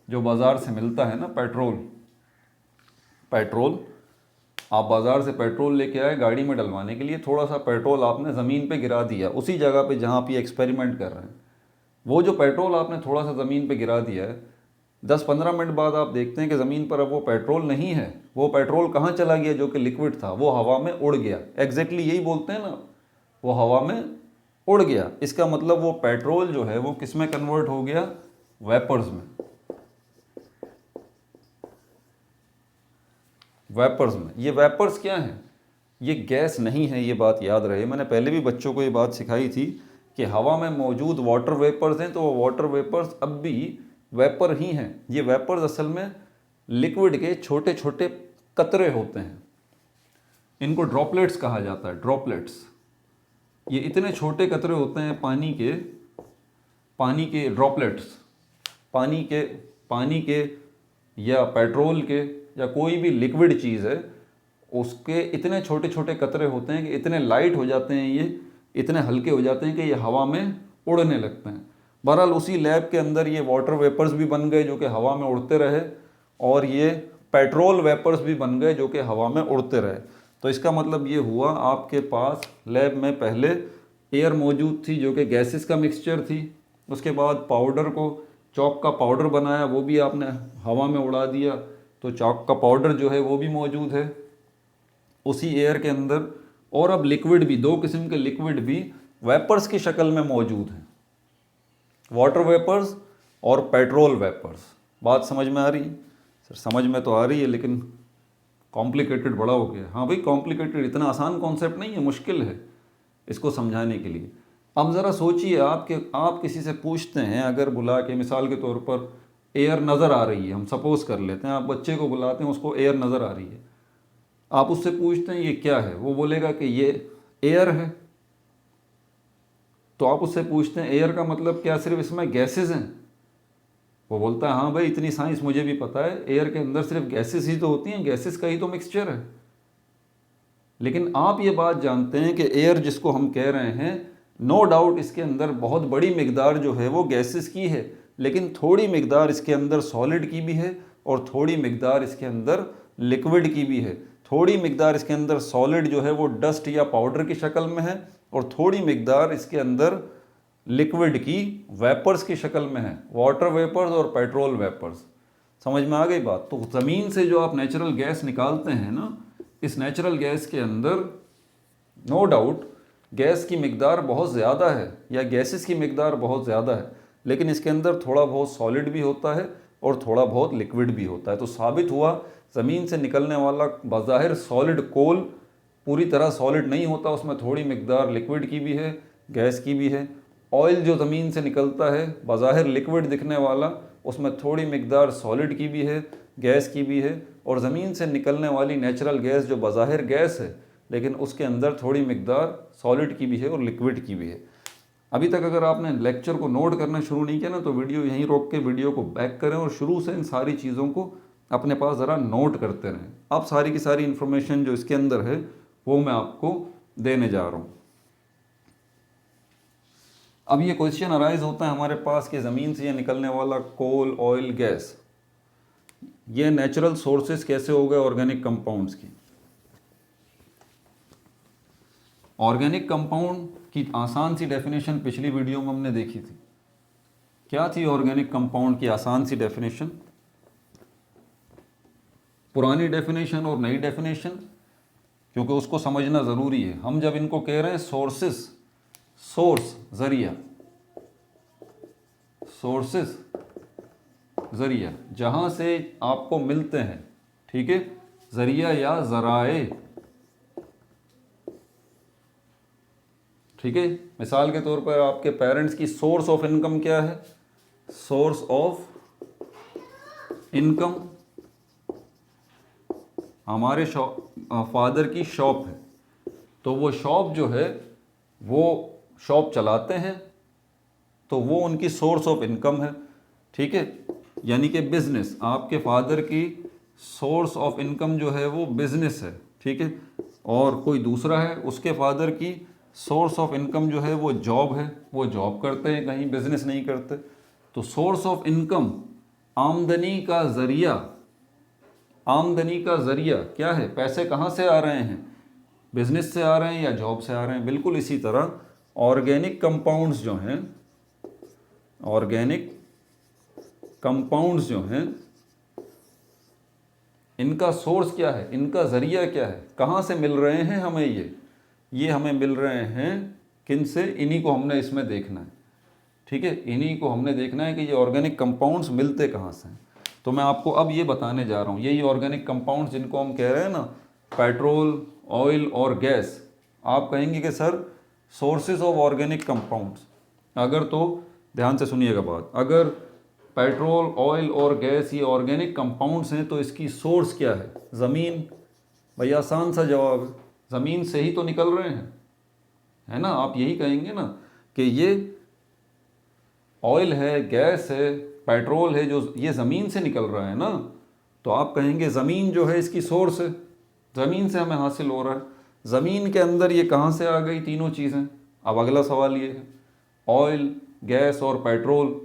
जो बाज़ार से मिलता है ना, पेट्रोल आप बाज़ार से पेट्रोल लेके आए गाड़ी में डलवाने के लिए, थोड़ा सा पेट्रोल आपने ज़मीन पे गिरा दिया, उसी जगह पे जहाँ आप ये एक्सपेरिमेंट कर रहे हैं। वो जो पेट्रोल आपने थोड़ा सा ज़मीन पे गिरा दिया है, 10-15 मिनट बाद आप देखते हैं कि ज़मीन पर अब वो पेट्रोल नहीं है। वो पेट्रोल कहाँ चला गया जो कि लिक्विड था, वो हवा में उड़ गया। एग्जैक्टली यही बोलते हैं ना, वो हवा में उड़ गया। इसका मतलब वो पेट्रोल जो है वो किस में कन्वर्ट हो गया, वेपर्स में। वेपर्स में। ये वेपर्स क्या हैं, ये गैस नहीं है, ये बात याद रहे। मैंने पहले भी बच्चों को ये बात सिखाई थी कि हवा में मौजूद वाटर वेपर्स हैं, तो वो वाटर वेपर्स अब भी वेपर ही हैं। ये वेपर्स असल में लिक्विड के छोटे छोटे कतरे होते हैं, इनको ड्रॉपलेट्स कहा जाता है, ड्रॉपलेट्स। ये इतने छोटे कतरे होते हैं पानी के ड्रॉपलेट्स, पानी के या पेट्रोल के या कोई भी लिक्विड चीज़ है, उसके इतने छोटे छोटे कतरे होते हैं कि इतने लाइट हो जाते हैं, ये इतने हल्के हो जाते हैं कि ये हवा में उड़ने लगते हैं। बहरहाल उसी लैब के अंदर ये वाटर वेपर्स भी बन गए जो कि हवा में उड़ते रहे, और ये पेट्रोल वेपर्स भी बन गए जो कि हवा में उड़ते रहे। तो इसका मतलब ये हुआ, आपके पास लैब में पहले एयर मौजूद थी जो कि गैसेस का मिक्सचर थी, उसके बाद पाउडर को चॉक का पाउडर बनाया, वो भी आपने हवा में उड़ा दिया, तो चॉक का पाउडर जो है वो भी मौजूद है उसी एयर के अंदर। और अब लिक्विड भी, दो किस्म के लिक्विड भी वेपर्स की शक्ल में मौजूद हैं, वाटर वेपर्स और पेट्रोल वेपर्स। बात समझ में आ रही है? सर समझ में तो आ रही है, लेकिन कॉम्प्लिकेटेड बड़ा हो गया। हाँ भाई, कॉम्प्लिकेटेड, इतना आसान कॉन्सेप्ट नहीं है, मुश्किल है इसको समझाने के लिए। अब ज़रा सोचिए, आप किसी से पूछते हैं, अगर बुला के, मिसाल के तौर पर एयर नज़र आ रही है, हम सपोज़ कर लेते हैं, आप बच्चे को बुलाते हैं, उसको एयर नज़र आ रही है, आप उससे पूछते हैं ये क्या है, वो बोलेगा कि ये एयर है। तो आप उससे पूछते हैं एयर का मतलब क्या सिर्फ इसमें गैसेस हैं? वो बोलता है हाँ भाई, इतनी साइंस मुझे भी पता है, एयर के अंदर सिर्फ गैसेस ही तो होती हैं, गैसेस का ही तो मिक्सचर है। लेकिन आप ये बात जानते हैं कि एयर जिसको हम कह रहे हैं, नो डाउट इसके अंदर बहुत बड़ी मिकदार जो है वो गैसेस की है, लेकिन थोड़ी मिकदार इसके अंदर सॉलिड की भी है और थोड़ी मिकदार इसके अंदर लिक्विड की भी है। थोड़ी मिकदार इसके अंदर सॉलिड जो है वो डस्ट या पाउडर की शक्ल में है, और थोड़ी मिकदार इसके अंदर लिक्विड की वेपर्स की शक्ल में है, वाटर वेपर्स और पेट्रोल वेपर्स। समझ में आ गई बात? तो ज़मीन से जो आप नेचुरल गैस निकालते हैं ना, इस नेचुरल गैस के अंदर नो डाउट गैस की मिकदार बहुत ज़्यादा है, या गैसेस की मिकदार बहुत ज़्यादा है, लेकिन इसके अंदर थोड़ा बहुत सॉलिड भी होता है और थोड़ा बहुत लिक्विड भी होता है। तो साबित हुआ, ज़मीन से निकलने वाला बज़ाहिर सॉलिड कोल पूरी तरह सॉलिड नहीं होता, उसमें थोड़ी मिकदार लिक्विड की भी है, गैस की भी है। ऑयल जो ज़मीन से निकलता है बज़ाहिर लिक्विड दिखने वाला, उसमें थोड़ी मिकदार सॉलिड की भी है, गैस की भी है। और ज़मीन से निकलने वाली नेचुरल गैस जो बज़ाहिर गैस है, लेकिन उसके अंदर थोड़ी मिकदार सॉलिड की भी है और लिक्विड की भी है। अभी तक अगर आपने लेक्चर को नोट करना शुरू नहीं किया ना, तो वीडियो यहीं रोक के वीडियो को बैक करें और शुरू से इन सारी चीज़ों को अपने पास ज़रा नोट करते रहें। अब सारी की सारी इन्फॉर्मेशन जो इसके अंदर है वो मैं आपको देने जा रहा हूँ। अब ये क्वेश्चन अराइज होता है हमारे पास कि ज़मीन से ये निकलने वाला कोल, ऑयल, गैस, ये नेचुरल सोर्सेस कैसे हो गए ऑर्गेनिक कंपाउंड्स की। ऑर्गेनिक कंपाउंड की आसान सी डेफिनेशन पिछली वीडियो में हमने देखी थी। क्या थी ऑर्गेनिक कंपाउंड की आसान सी डेफिनेशन? पुरानी डेफिनेशन और नई डेफिनेशन, क्योंकि उसको समझना ज़रूरी है। हम जब इनको कह रहे हैं सोर्सेस, सोर्स ज़रिया, सोर्सेस ज़रिया जहाँ से आपको मिलते हैं, ठीक है, ज़रिया या ज़राए, ठीक है। मिसाल के तौर पर आपके पेरेंट्स की सोर्स ऑफ इनकम क्या है? सोर्स ऑफ इनकम हमारे फादर की शॉप है, तो वो शॉप जो है वो शॉप चलाते हैं, तो वो उनकी सोर्स ऑफ इनकम है, ठीक है। यानी कि बिजनेस, आपके फादर की सोर्स ऑफ इनकम जो है वो बिजनेस है, ठीक है। और कोई दूसरा है, उसके फादर की सोर्स ऑफ इनकम जो है वो जॉब है, वो जॉब करते हैं कहीं, बिजनेस नहीं करते। तो सोर्स ऑफ इनकम, आमदनी का ज़रिया, आमदनी का ज़रिया क्या है, पैसे कहाँ से आ रहे हैं, बिजनेस से आ रहे हैं या जॉब से आ रहे हैं। बिल्कुल इसी तरह ऑर्गेनिक कंपाउंड्स जो हैं, ऑर्गेनिक कंपाउंड्स जो हैं, इनका सोर्स क्या है, इनका ज़रिया क्या है, कहाँ से मिल रहे हैं हमें ये हमें मिल रहे हैं किन से, इन्हीं को हमने इसमें देखना है, ठीक है। इन्हीं को हमने देखना है कि ये ऑर्गेनिक कंपाउंड्स मिलते कहाँ से हैं। तो मैं आपको अब ये बताने जा रहा हूँ, यही ऑर्गेनिक कंपाउंड्स जिनको हम कह रहे हैं ना, पेट्रोल, ऑयल और गैस। आप कहेंगे कि sir sources of organic compounds, अगर तो ध्यान से सुनिएगा बात, अगर पेट्रोल, ऑयल और गैस ये ऑर्गेनिक कंपाउंड्स हैं तो इसकी सोर्स क्या है, ज़मीन। भाई आसान सा जवाब है, ज़मीन से ही तो निकल रहे हैं, है ना। आप यही कहेंगे ना कि ये ऑयल है, गैस है, पेट्रोल है, जो ये ज़मीन से निकल रहा है ना, तो आप कहेंगे ज़मीन जो है इसकी सोर्स है, ज़मीन से हमें हासिल हो रहा है। ज़मीन के अंदर ये कहाँ से आ गई तीनों चीज़ें। अब अगला सवाल ये है, ऑयल, गैस और पेट्रोल,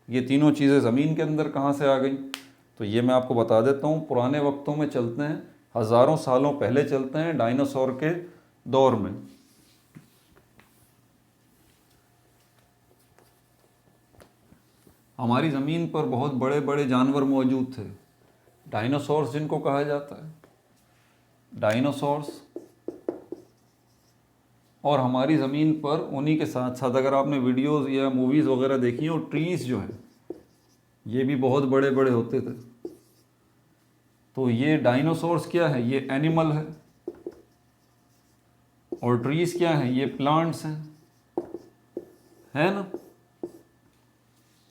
ये तीनों चीज़ें ज़मीन के अंदर कहाँ से आ गई। तो ये मैं आपको बता देता हूँ। पुराने वक्तों में चलते हैं, हज़ारों सालों पहले चलते हैं, डायनासोर के दौर में। हमारी ज़मीन पर बहुत बड़े बड़े जानवर मौजूद थे, डायनासोर्स जिनको कहा जाता है, डायनासोर्स। और हमारी ज़मीन पर उन्हीं के साथ साथ अगर आपने वीडियोस या मूवीज़ वगैरह देखी हैं, और ट्रीज़ जो हैं ये भी बहुत बड़े बड़े होते थे। तो ये डायनासोर्स क्या है, ये एनिमल है, और ट्रीज़ क्या है, ये प्लांट्स हैं, है ना।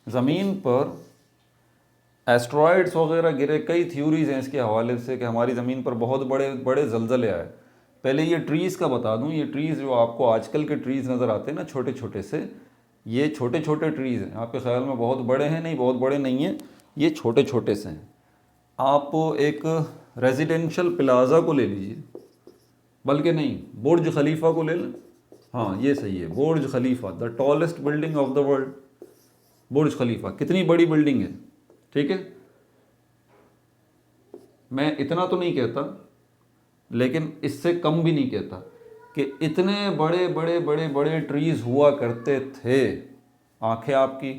ज़मीन पर एस्ट्रॉयड्स वगैरह गिरे, कई थ्योरीज हैं इसके हवाले से कि हमारी ज़मीन पर बहुत बड़े बड़े ज़लज़ले आए। पहले ये ट्रीज़ का बता दूं, ये ट्रीज़ जो आपको आजकल के ट्रीज़ नज़र आते हैं ना छोटे छोटे से, ये छोटे छोटे ट्रीज़ हैं। आपके ख्याल में बहुत बड़े हैं, नहीं, बहुत बड़े नहीं हैं, ये छोटे छोटे से हैं। आप एक रेजिडेंशियल प्लाज़ा को ले लीजिए, बल्कि नहीं, बुर्ज खलीफा को ले लें। हाँ ये सही है, Burj Khalifa, the tallest building of the world. Burj Khalifa कितनी बड़ी बिल्डिंग है, ठीक है। मैं इतना तो नहीं कहता, लेकिन इससे कम भी नहीं कहता कि इतने बड़े बड़े बड़े बड़े ट्रीज़ हुआ करते थे। आंखें आपकी,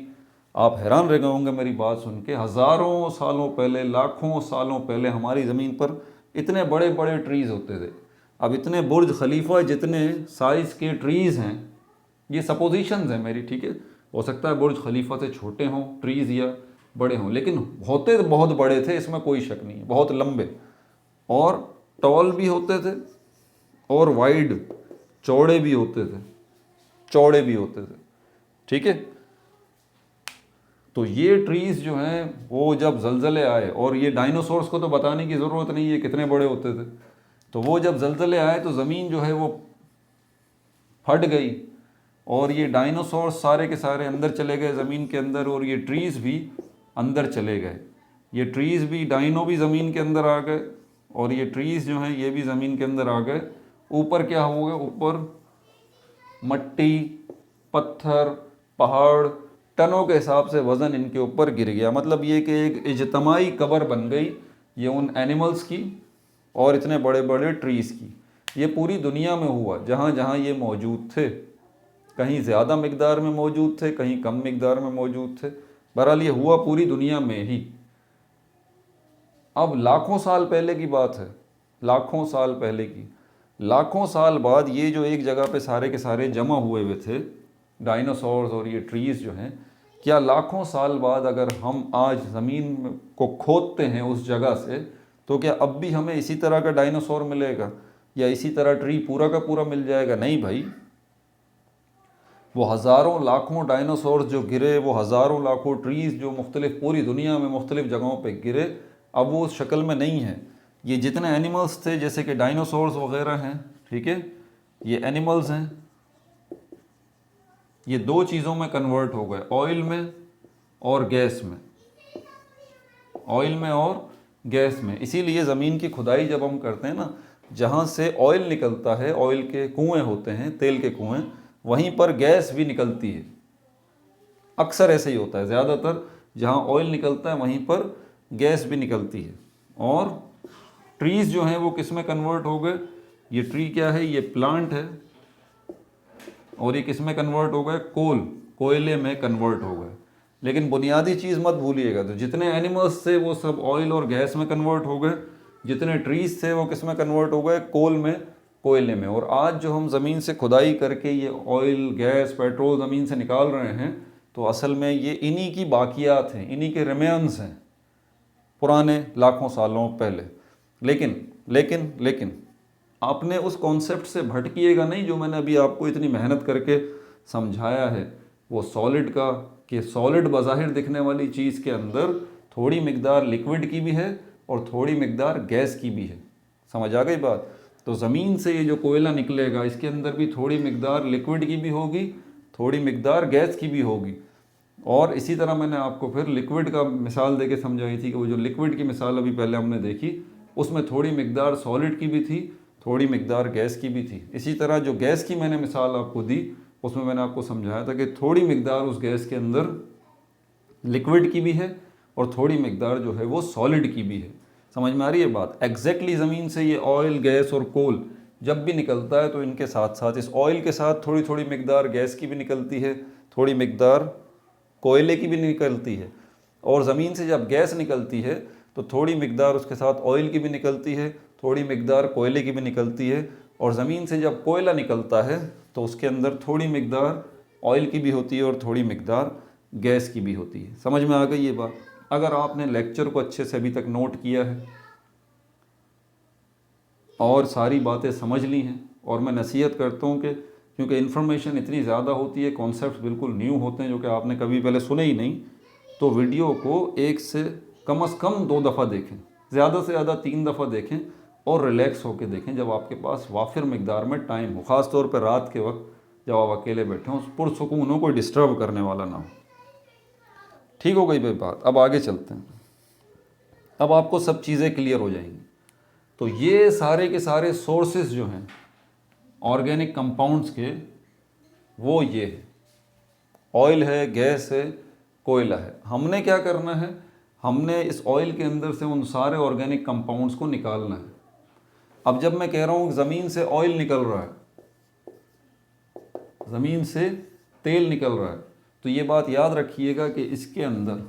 आप हैरान रह गए होंगे मेरी बात सुन के। हज़ारों सालों पहले, लाखों सालों पहले हमारी ज़मीन पर इतने बड़े बड़े ट्रीज़ होते थे। अब इतने बुर्ज खलीफा जितने साइज़ के ट्रीज़ हैं, ये सपोजिशंस हैं मेरी, ठीक है। हो सकता है बुर्ज खलीफा से छोटे हों ट्रीज़ या बड़े हों, लेकिन होते तो बहुत बड़े थे, इसमें कोई शक नहीं है। बहुत लंबे और टॉल भी होते थे, और वाइड, चौड़े भी होते थे, चौड़े भी होते थे, ठीक है। तो ये ट्रीज़ जो हैं वो जब ज़लज़ले आए, और ये डायनासोर्स को तो बताने की ज़रूरत नहीं है कितने बड़े होते थे, तो वो जब ज़लज़ले आए तो ज़मीन जो है वो फट गई, और ये डायनासोर्स सारे के सारे अंदर चले गए ज़मीन के अंदर, और ये ट्रीज़ भी अंदर चले गए। ये ट्रीज़ भी, डायनो भी ज़मीन के अंदर आ गए, और ये ट्रीज़ जो हैं ये भी ज़मीन के अंदर आ गए। ऊपर क्या हो गया, ऊपर मट्टी, पत्थर, पहाड़, टनों के हिसाब से वज़न इनके ऊपर गिर गया। मतलब ये कि एक इज्तमाई कब्र बन गई ये उन एनिमल्स की और इतने बड़े बड़े ट्रीज़ की। ये पूरी दुनिया में हुआ, जहाँ जहाँ ये मौजूद थे। कहीं ज़्यादा मिकदार में मौजूद थे, कहीं कम मिकदार में मौजूद थे, बहरहाल ये हुआ पूरी दुनिया में ही। अब लाखों साल पहले की बात है, लाखों साल पहले की। लाखों साल बाद ये जो एक जगह पे सारे के सारे जमा हुए हुए थे, डायनासोर्स और ये ट्रीज़ जो हैं, क्या लाखों साल बाद अगर हम आज ज़मीन को खोदते हैं उस जगह से, तो क्या अब भी हमें इसी तरह का डायनासोर मिलेगा या इसी तरह ट्री पूरा का पूरा मिल जाएगा? नहीं भाई, वो हज़ारों लाखों डायनासोर्स जो गिरे, वो हज़ारों लाखों ट्रीज़ जो मुख्तलिफ पूरी दुनिया में मुख्तलिफ जगहों पे गिरे, अब वो उस शक्ल में नहीं है। ये जितने एनिमल्स थे, जैसे कि डायनासोर्स वगैरह हैं, ठीक है, ये एनिमल्स हैं, ये दो चीज़ों में कन्वर्ट हो गए, ऑयल में और गैस में, ऑयल में और गैस में। इसीलिए ज़मीन की खुदाई जब हम करते हैं ना, जहाँ से ऑयल निकलता है, ऑयल के कुएं होते हैं, तेल के कुएं, वहीं पर गैस भी निकलती है। अक्सर ऐसे ही होता है, ज़्यादातर जहाँ ऑयल निकलता है वहीं पर गैस भी निकलती है। और ट्रीज़ जो हैं वो किस में कन्वर्ट हो गए, ये ट्री क्या है, ये प्लांट है, और ये किस में कन्वर्ट हो गए, कोयले में कन्वर्ट हो गए। लेकिन बुनियादी चीज़ मत भूलिएगा, तो जितने एनिमल्स थे वो सब ऑयल और गैस में कन्वर्ट हो गए, जितने ट्रीज़ थे वो किस में कन्वर्ट हो गए, कोयले में। और आज जो हम ज़मीन से खुदाई करके ये ऑयल, गैस, पेट्रोल ज़मीन से निकाल रहे हैं, तो असल में ये इन्हीं की बाकियात हैं, इन्हीं के रिमेन्स हैं पुराने लाखों सालों पहले। लेकिन आपने उस कॉन्सेप्ट से भटकिएगा नहीं जो मैंने अभी आपको इतनी मेहनत करके समझाया है, वो सॉलिड का, कि सॉलिड बज़ाहिर दिखने वाली चीज़ के अंदर थोड़ी मिकदार लिक्विड की भी है और थोड़ी मिकदार गैस की भी है। समझ आ गई बात? तो ज़मीन से ये जो कोयला निकलेगा इसके अंदर भी थोड़ी मिकदार लिक्विड की भी होगी, थोड़ी मिकदार गैस की भी होगी। और इसी तरह मैंने आपको फिर लिक्विड का मिसाल देके समझाई थी कि वो जो लिक्विड की मिसाल अभी पहले हमने देखी, उसमें थोड़ी मिकदार सॉलिड की भी थी, थोड़ी मिकदार गैस की भी थी। इसी तरह जो गैस की मैंने मिसाल आपको दी, उसमें मैंने आपको समझाया था कि थोड़ी मिकदार उस गैस के अंदर लिक्विड की भी है और थोड़ी मिकदार जो है वो सॉलिड की भी है। समझ में आ रही है बात? एग्जैक्टली ज़मीन से ये ऑयल, गैस और कोल जब भी निकलता है तो इनके साथ साथ इस ऑयल के साथ थोड़ी थोड़ी मिकदार गैस की भी निकलती है, थोड़ी मिकदार कोयले की भी निकलती है। और ज़मीन से जब गैस निकलती है तो थोड़ी मिकदार उसके साथ ऑयल की भी निकलती है, थोड़ी मिकदार कोयले की भी निकलती है। और ज़मीन से जब कोयला निकलता है तो उसके अंदर थोड़ी मिकदार ऑयल की भी होती है और थोड़ी मिकदार गैस की भी होती है। समझ में आ गई ये बात? अगर आपने लेक्चर को अच्छे से अभी तक नोट किया है और सारी बातें समझ ली हैं, और मैं नसीहत करता हूँ कि क्योंकि इन्फॉर्मेशन इतनी ज़्यादा होती है, कॉन्सेप्ट्स बिल्कुल न्यू होते हैं जो कि आपने कभी पहले सुने ही नहीं, तो वीडियो को एक से कम 2 दफ़ा देखें, ज़्यादा से ज़्यादा 3 दफ़ा देखें और रिलैक्स होकर देखें जब आपके पास वाफिर मिकदार में टाइम हो, ख़ास तौर पर रात के वक्त जब आप अकेले बैठे हों, पुरसुकून हो, कोई डिस्टर्ब करने वाला ना हो। ठीक हो गई भाई बात? अब आगे चलते हैं। अब आपको सब चीज़ें क्लियर हो जाएंगी। तो ये सारे के सारे सोर्सेस जो हैं ऑर्गेनिक कंपाउंड्स के, वो ये है, ऑयल है, गैस है, कोयला है। हमने क्या करना है, हमने इस ऑयल के अंदर से उन सारे ऑर्गेनिक कंपाउंड्स को निकालना है। अब जब मैं कह रहा हूँ ज़मीन से ऑयल निकल रहा है, ज़मीन से तेल निकल रहा है, तो ये बात याद रखिएगा कि इसके अंदर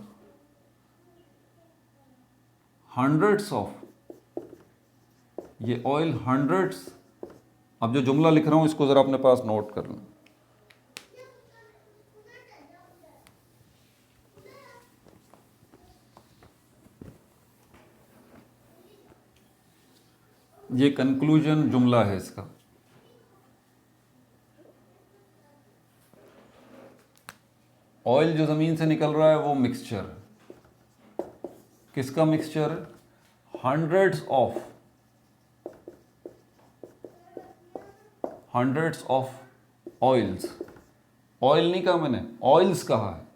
हंड्रेड्स ऑफ, ये ऑयल हंड्रेड्स, अब जो जुमला लिख रहा हूँ इसको ज़रा अपने पास नोट कर लें। ये कंक्लूजन जुमला है इसका। ऑयल जो ज़मीन से निकल रहा है वो मिक्सचर है। किसका मिक्सचर है? Hundreds of oils. ऑयल नहीं कहा मैंने, ऑयल्स कहा है,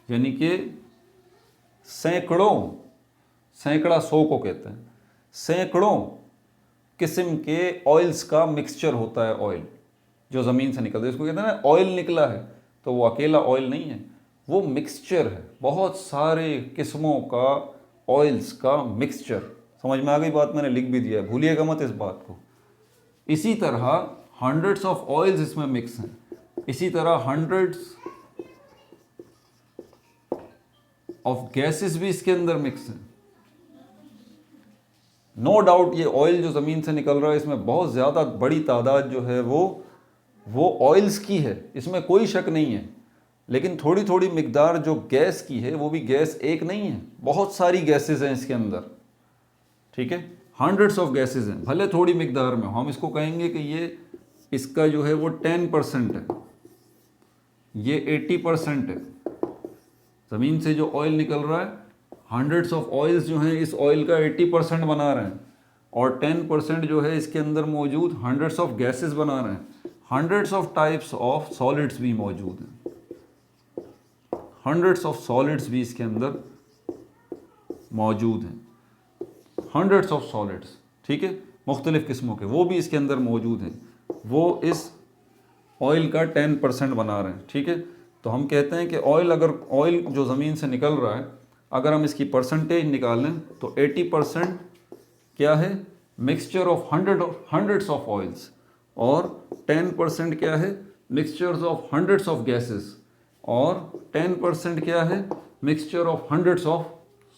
यानी कि सैकड़ों, सैकड़ा 100 को कहते हैं, सैकड़ों किस्म के ऑयल्स का मिक्सचर होता है। ऑयल जो ज़मीन से निकलता है इसको कहते हैं ना ऑयल निकला है, तो वो अकेला ऑयल नहीं है, वो मिक्सचर है, बहुत सारे किस्मों का ऑयल्स का मिक्सचर। समझ में आ गई बात? मैंने लिख भी दिया है, भूलिएगा मत इस बात को। इसी तरह हंड्रेड्स ऑफ ऑयल्स इसमें मिक्स हैं, इसी तरह हंड्रेड्स ऑफ गैसेस भी इसके अंदर मिक्स हैं। नो डाउट ये ऑयल जो ज़मीन से निकल रहा है इसमें बहुत ज़्यादा बड़ी तादाद जो है वो ऑयल्स की है, इसमें कोई शक नहीं है। लेकिन थोड़ी थोड़ी मिकदार जो गैस की है, वो भी गैस एक नहीं है, बहुत सारी गैसेस हैं इसके अंदर। ठीक है, हंड्रेड्स ऑफ गैसेस हैं, भले थोड़ी मिकदार में। हम इसको कहेंगे कि ये इसका जो है वो 10% है, ये 80% है। ज़मीन से जो ऑयल निकल रहा है, हंड्रेड्स ऑफ ऑयल्स जो हैं इस ऑयल का 80% बना रहे हैं, और 10% जो है इसके अंदर मौजूद हंड्रेड्स ऑफ गैसेस बना रहे हैं। Hundreds of types of solids भी मौजूद हैं, हंड्रेड्स ऑफ सॉलिड्स भी इसके अंदर मौजूद हैं, हंड्रेड्स ऑफ सॉलिड्स, ठीक है, मुख्तलिफ़ किस्मों के, वो भी इसके अंदर मौजूद हैं। वो इस ऑयल का 10% बना रहे हैं, ठीक है। तो हम कहते हैं कि ऑयल जो ज़मीन से निकल रहा है, अगर हम इसकी परसेंटेज निकालें तो 80% क्या है, mixture of hundreds of oils, और 10% क्या है, mixtures of hundreds of gases, और 10% क्या है, mixture of hundreds of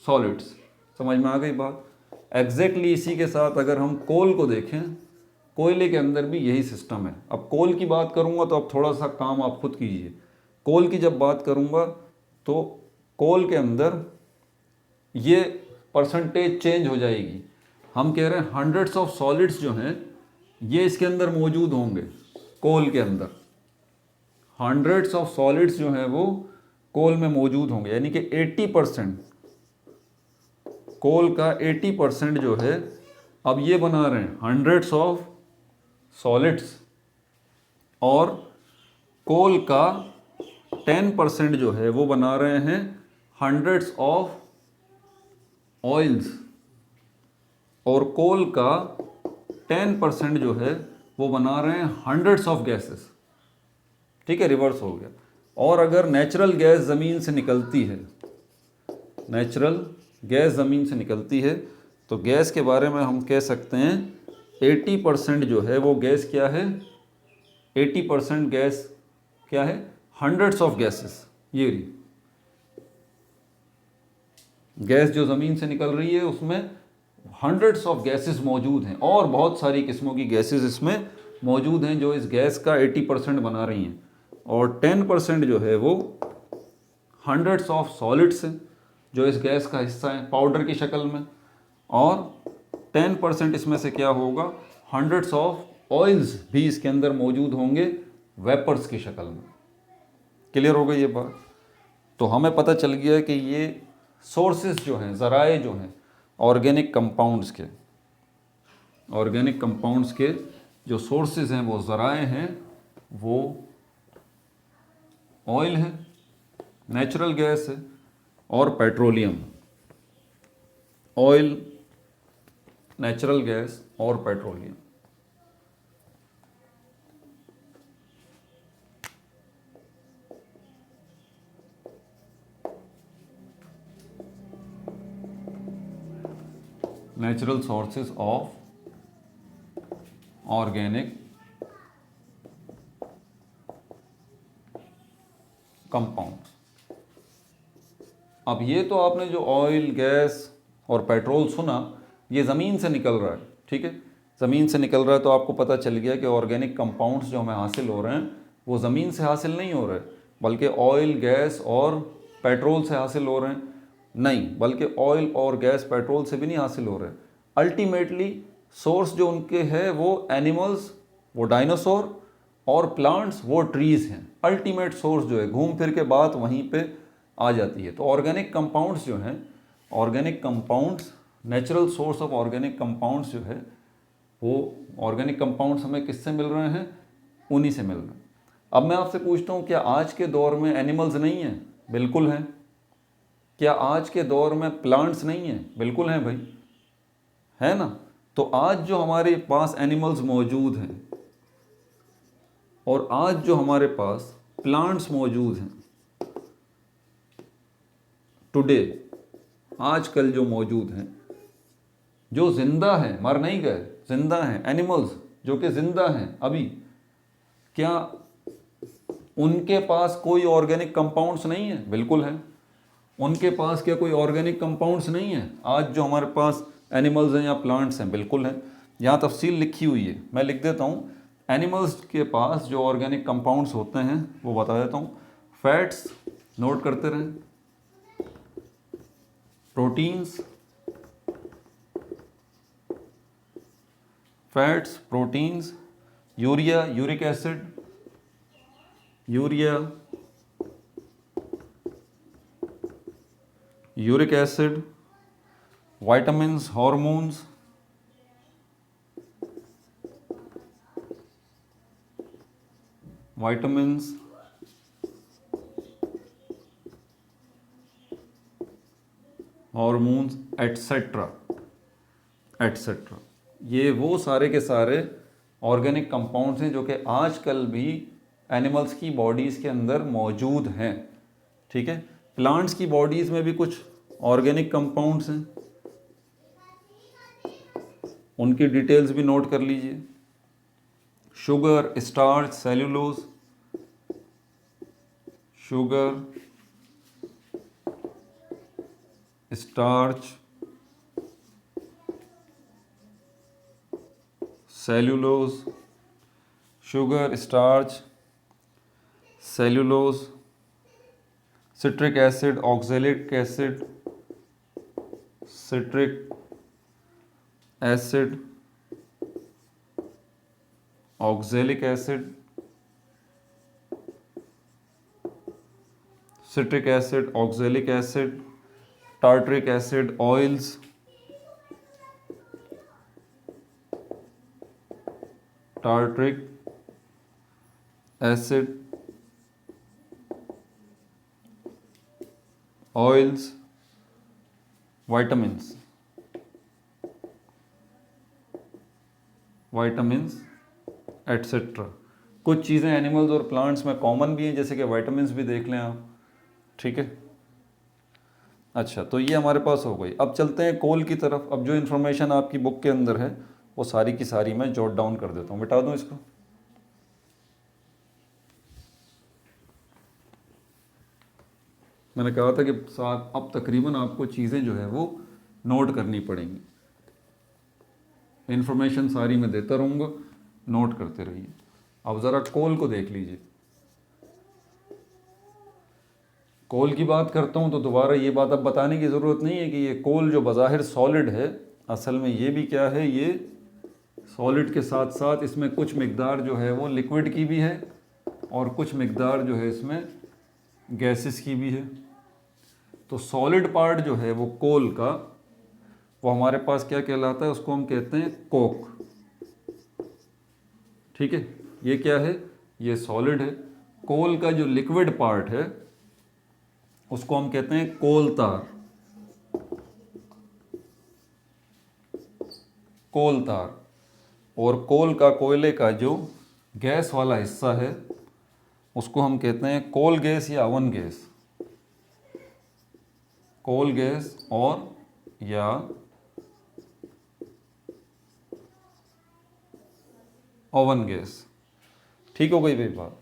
solids. समझ में आ गई बात। एग्जैक्टली इसी के साथ अगर हम कोल को देखें, कोयले के अंदर भी यही सिस्टम है। अब कोल की बात करूंगा तो अब थोड़ा सा काम आप खुद कीजिए। कोल की जब बात करूंगा तो कोल के अंदर ये परसेंटेज चेंज हो जाएगी। हम कह रहे हैं हंड्रेड्स ऑफ सॉलिड्स जो हैं ये इसके अंदर मौजूद होंगे, कोल के अंदर हंड्रेड्स ऑफ सॉलिड्स जो हैं वो कोल में मौजूद होंगे, यानी कि 80%, कोल का 80% जो है अब ये बना रहे हैं हंड्रेड्स ऑफ सॉलिड्स, और कोल का 10% जो है वो बना रहे हैं हंड्रेड्स ऑफ ऑयल्स, और कोल का 10% जो है वो बना रहे हैं हंड्रेड्स ऑफ गैसेस, ठीक है, रिवर्स हो गया। और अगर नेचुरल गैस ज़मीन से निकलती है, नेचुरल गैस ज़मीन से निकलती है, तो गैस के बारे में हम कह सकते हैं 80% जो है वो गैस क्या है, 80% गैस क्या है, हंड्रेड्स ऑफ गैसेस। ये रही गैस जो ज़मीन से निकल रही है उसमें हंड्रेड्स ऑफ गैसेस मौजूद हैं, और बहुत सारी किस्मों की गैसेस इसमें मौजूद हैं जो इस गैस का 80% बना रही हैं, और 10% जो है वो हंड्रेड्स ऑफ सॉलिड्स हैं जो इस गैस का हिस्सा है पाउडर की शक्ल में, और 10% इसमें से क्या होगा, हंड्रेड्स ऑफ ऑयल्स भी इसके अंदर मौजूद होंगे वेपर्स की शक्ल में। क्लियर हो गई ये बात। तो हमें पता चल गया कि ये सोर्सेज जो हैं, ज़राए जो हैं ऑर्गेनिक कंपाउंड्स के, ऑर्गेनिक कंपाउंड्स के जो सोर्सेज हैं, वो ज़राए हैं, वो ऑयल है, नेचुरल गैस है, और पेट्रोलियम। ऑयल, नेचुरल गैस और petroleum. Natural sources of organic compounds. अब ये तो आपने जो ऑयल, गैस और पेट्रोल सुना, ये ज़मीन से निकल रहा है, ठीक है, ज़मीन से निकल रहा है, तो आपको पता चल गया कि ऑर्गेनिक कंपाउंड्स जो हमें हासिल हो रहे हैं वो ज़मीन से हासिल नहीं हो रहे, बल्कि ऑयल, गैस और पेट्रोल से हासिल हो रहे हैं। नहीं, बल्कि ऑयल और गैस, पेट्रोल से भी नहीं हासिल हो रहे। अल्टीमेटली सोर्स जो उनके है वो एनिमल्स, वो डायनासोर, और प्लांट्स, वो ट्रीज़ हैं। अल्टीमेट सोर्स जो है, घूम फिर के बात वहीं पे आ जाती है। तो ऑर्गेनिक कंपाउंड्स जो हैं, organic compounds, natural source of organic compounds जो है, वो ऑर्गेनिक कंपाउंड्स हमें किससे मिल रहे हैं, उन्हीं से मिल रहे हैं। अब मैं आपसे पूछता हूँ, क्या आज के दौर में एनिमल्स नहीं हैं? बिल्कुल हैं। क्या आज के दौर में प्लांट्स नहीं हैं? बिल्कुल हैं भाई, है ना। तो आज जो हमारे पास एनिमल्स मौजूद हैं और आज जो हमारे पास प्लांट्स मौजूद हैं, टुडे, आजकल जो मौजूद हैं, जो जिंदा हैं, मर नहीं गए, जिंदा हैं, एनिमल्स जो कि जिंदा हैं अभी, क्या उनके पास कोई ऑर्गेनिक कंपाउंड्स नहीं है? बिल्कुल है। उनके पास क्या कोई ऑर्गेनिक कंपाउंड्स नहीं है आज जो हमारे पास एनिमल्स हैं या प्लांट्स हैं? बिल्कुल है। यहाँ तफसील लिखी हुई है, मैं लिख देता हूँ। एनिमल्स के पास जो ऑर्गेनिक कंपाउंड्स होते हैं वो बता देता हूँ। फैट्स, नोट करते रहें, proteins, fats, proteins, urea, uric acid, urea, uric acid, vitamins, hormones, vitamins, hormones etcetera etcetera. ये वो सारे के सारे ऑर्गेनिक कंपाउंड्स हैं जो कि आजकल भी एनिमल्स की बॉडीज़ के अंदर मौजूद हैं। ठीक है, प्लांट्स की बॉडीज़ में भी कुछ ऑर्गेनिक कंपाउंड्स हैं, उनकी डिटेल्स भी नोट कर लीजिए। Sugar, starch, cellulose, sugar, starch, cellulose, sugar, starch, cellulose, citric acid, oxalic acid, citric acid, oxalic acid, citric acid, oxalic acid, tartaric acid, oils, tartaric acid, oils, vitamins, vitamins etcetera. कुछ चीज़ें animals और plants में common भी हैं, जैसे कि vitamins भी देख लें आप। ठीक है, अच्छा, तो ये हमारे पास हो गई। अब चलते हैं कोल की तरफ। अब जो इन्फॉर्मेशन आपकी बुक के अंदर है वो सारी की सारी मैं जॉट डाउन कर देता हूँ। मिटा दूँ इसको। मैंने कहा था कि साथ अब तकरीबन आपको चीज़ें जो है वो नोट करनी पड़ेंगी। इन्फॉर्मेशन सारी मैं देता रहूँगा, नोट करते रहिए। अब ज़रा कोल को देख लीजिए। कोल की बात करता हूँ तो दोबारा ये बात अब बताने की ज़रूरत नहीं है कि ये कोल जो बज़ाहिर सॉलिड है, असल में ये भी क्या है, ये सॉलिड के साथ साथ इसमें कुछ मिकदार जो है वो लिक्विड की भी है और कुछ मिकदार जो है इसमें गैसेस की भी है। तो सॉलिड पार्ट जो है वो कोल का, वो हमारे पास क्या कहलाता है, उसको हम कहते हैं कोक। ठीक है, ये क्या है, ये सॉलिड है। कोल का जो लिक्विड पार्ट है उसको हम कहते हैं कोलतार। कोलतार। और कोल का, कोयले का जो गैस वाला हिस्सा है उसको हम कहते हैं कोल गैस या ओवन गैस। कोल गैस और या ओवन गैस। ठीक हो गई भाई बात।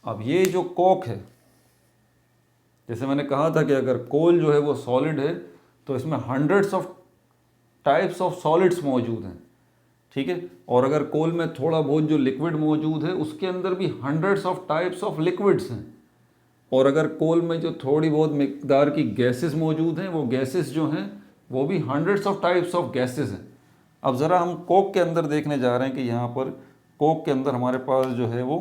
अब ये जो कोक है, जैसे मैंने कहा था कि अगर कोल जो है वो सॉलिड है तो इसमें hundreds of types of solids मौजूद हैं। ठीक है, और अगर कोल में थोड़ा बहुत जो लिक्विड मौजूद है उसके अंदर भी hundreds of types of liquids हैं। और अगर कोल में जो थोड़ी बहुत मिकदार की गैसेस मौजूद हैं, वो गैसेस जो हैं वो भी hundreds of types of gases हैं। अब ज़रा हम कोक के अंदर देखने जा रहे हैं कि यहाँ पर कोक के अंदर हमारे पास जो है वो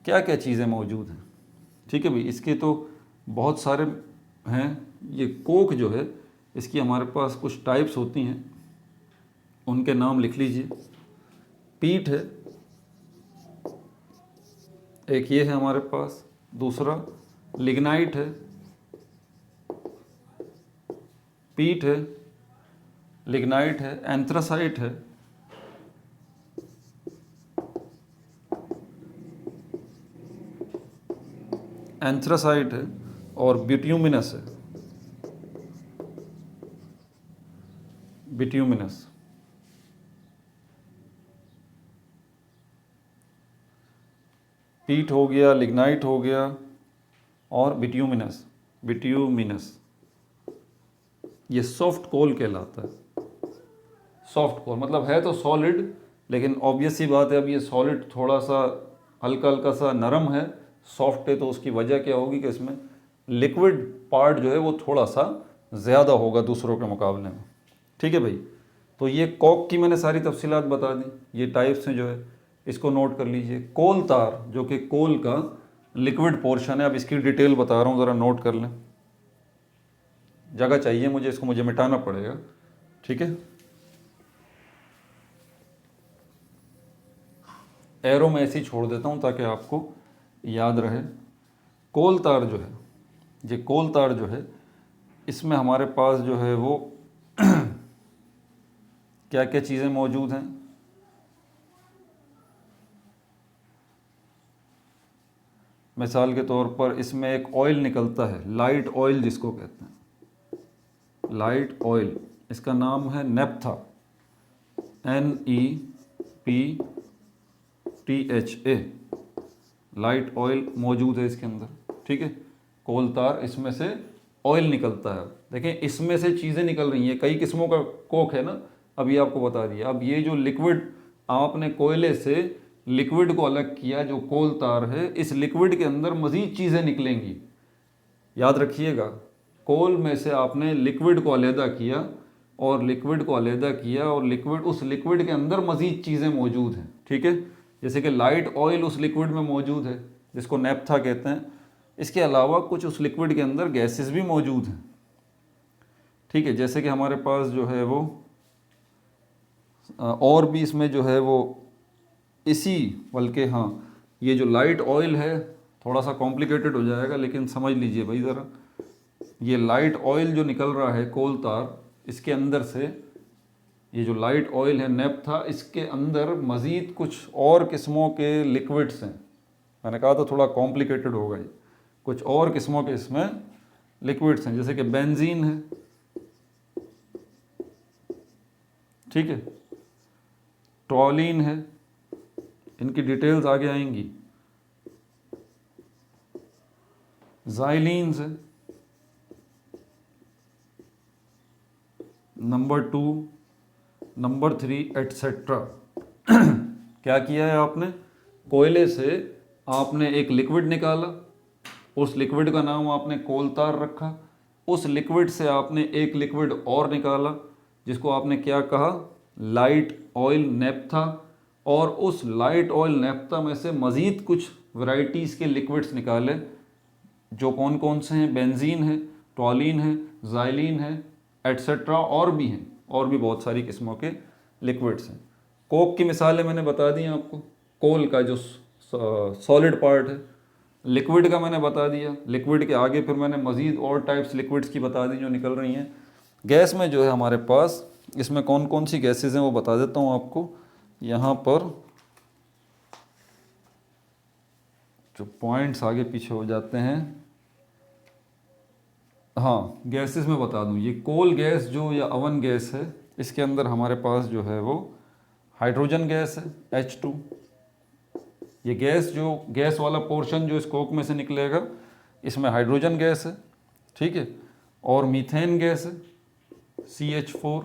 क्या क्या चीज़ें मौजूद हैं। ठीक है भाई, इसके तो बहुत सारे हैं। ये कोक जो है इसकी हमारे पास कुछ टाइप्स होती हैं, उनके नाम लिख लीजिए। पीट है एक, ये है हमारे पास। दूसरा लिग्नाइट है, पीट है, लिग्नाइट है, एंथ्रासाइट है, एंथ्रासाइट है और बिट्यूमिनस है। बिट्यूमिनस। पीट हो गया, लिग्नाइट हो गया और बिट्यूमिनस। बिट्यूमिनस ये सॉफ्ट कोल कहलाता है। सॉफ्ट कोल मतलब है तो सॉलिड, लेकिन ऑब्वियस सी बात है अब ये सॉलिड थोड़ा सा हल्का हल्का सा नरम है, सॉफ्ट है, तो उसकी वजह क्या होगी कि इसमें लिक्विड पार्ट जो है वो थोड़ा सा ज़्यादा होगा दूसरों के मुकाबले में। ठीक है भाई, तो ये कोक की मैंने सारी तफसीलात बता दी। ये टाइप्स हैं जो है, इसको नोट कर लीजिए। कोल तार जो कि कोल का लिक्विड पोर्शन है, अब इसकी डिटेल बता रहा हूँ, ज़रा नोट कर लें। जगह चाहिए मुझे, इसको मुझे मिटाना पड़ेगा। ठीक है, एरो में ऐसे ही छोड़ देता हूँ ताकि आपको याद रहे। कोल तार जो है, ये कोल तार जो है, इसमें हमारे पास जो है वो क्या क्या चीज़ें मौजूद हैं। मिसाल के तौर पर इसमें एक ऑयल निकलता है, लाइट ऑयल जिसको कहते हैं, लाइट ऑयल, इसका नाम है नेप्था, NEPTHA, लाइट ऑयल मौजूद है इसके अंदर, ठीक है। कोल तार, इसमें से ऑयल निकलता है। देखें इसमें से चीज़ें निकल रही हैं, कई किस्मों का कोक है ना, अभी आपको बता दिया। अब ये जो लिक्विड आपने कोयले से लिक्विड को अलग किया, जो कोल तार है, इस लिक्विड के अंदर मज़ीद चीज़ें निकलेंगी। याद रखिएगा, कोल में से आपने लिक्विड को अलहदा किया और लिक्विड को अलहदा किया और लिक्विड, उस लिक्विड के अंदर मज़ीद चीज़ें मौजूद हैं, ठीक है। जैसे कि लाइट ऑयल उस लिक्विड में मौजूद है जिसको नेप्था कहते हैं। इसके अलावा कुछ उस लिक्विड के अंदर गैसेस भी मौजूद हैं, ठीक है। जैसे कि हमारे पास जो है वो और भी इसमें जो है वो इसी, बल्कि हाँ, ये जो लाइट ऑयल है थोड़ा सा कॉम्प्लिकेटेड हो जाएगा, लेकिन समझ लीजिए भाई ज़रा। ये लाइट ऑयल जो निकल रहा है कोल तार, इसके अंदर से ये जो लाइट ऑयल है नेप्था, इसके अंदर मज़ीद कुछ और किस्मों के लिक्विड्स हैं। मैंने कहा था थोड़ा कॉम्प्लिकेटेड होगा ये, कुछ और किस्मों के इसमें लिक्विड्स हैं, जैसे कि बेंजीन है, ठीक है, टॉलिन है, इनकी डिटेल्स आगे आएंगी, ज़ाइलिन्स है, नंबर 2, नंबर 3 एटसेट्रा। क्या किया है आपने, कोयले से आपने एक लिक्विड निकाला, उस लिक्विड का नाम आपने कोल तार रखा, उस लिक्विड से आपने एक लिक्विड और निकाला जिसको आपने क्या कहा, लाइट ऑयल नेप्था, और उस लाइट ऑयल नेप्था में से मज़ीद कुछ वैरायटीज़ के लिक्विड्स निकाले, जो कौन कौन से हैं, बेंजीन है, टॉलिन है, ज़ाइलिन है, एटसेट्रा, और भी हैं, और भी बहुत सारी किस्मों के लिक्विड्स हैं। कोक की मिसालें मैंने बता दी आपको, कोल का जो सॉलिड पार्ट है, लिक्विड का मैंने बता दिया, लिक्विड के आगे फिर मैंने मज़ीद और टाइप्स लिक्विड्स की बता दी जो निकल रही हैं। गैस में जो है हमारे पास, इसमें कौन कौन सी गैसेज हैं वो बता देता हूँ आपको। यहाँ पर जो पॉइंट्स आगे पीछे हो जाते हैं, हाँ गैसेस में बता दूँ, ये कोल गैस जो या अवन गैस है, इसके अंदर हमारे पास जो है वो हाइड्रोजन गैस है, H2। ये गैस, जो गैस वाला पोर्शन जो इस कोक में से निकलेगा, इसमें हाइड्रोजन गैस है, ठीक है, और मीथेन गैस है, CH4,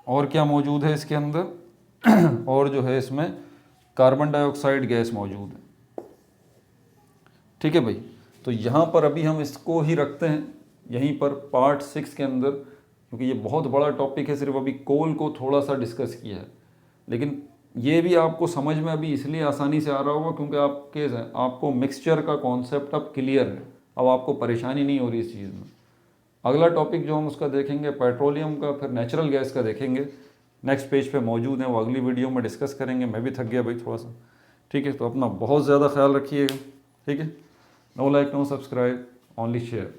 और क्या मौजूद है इसके अंदर और जो है इसमें कार्बन डाइऑक्साइड गैस मौजूद है, ठीक है भाई। तो यहाँ पर अभी हम इसको ही रखते हैं यहीं पर पार्ट 6 के अंदर, क्योंकि ये बहुत बड़ा टॉपिक है। सिर्फ अभी कोल को थोड़ा सा डिस्कस किया है, लेकिन ये भी आपको समझ में अभी इसलिए आसानी से आ रहा होगा क्योंकि आपको मिक्सचर का कॉन्सेप्ट अब क्लियर है, अब आपको परेशानी नहीं हो रही इस चीज़ में। अगला टॉपिक जो हम उसका देखेंगे पेट्रोलियम का, फिर नेचुरल गैस का देखेंगे, नेक्स्ट पेज पे मौजूद है, वो अगली वीडियो में डिस्कस करेंगे। मैं भी थक गया भाई थोड़ा सा, ठीक है। तो अपना बहुत ज़्यादा ख्याल रखिएगा, ठीक है। No like, no subscribe, only share.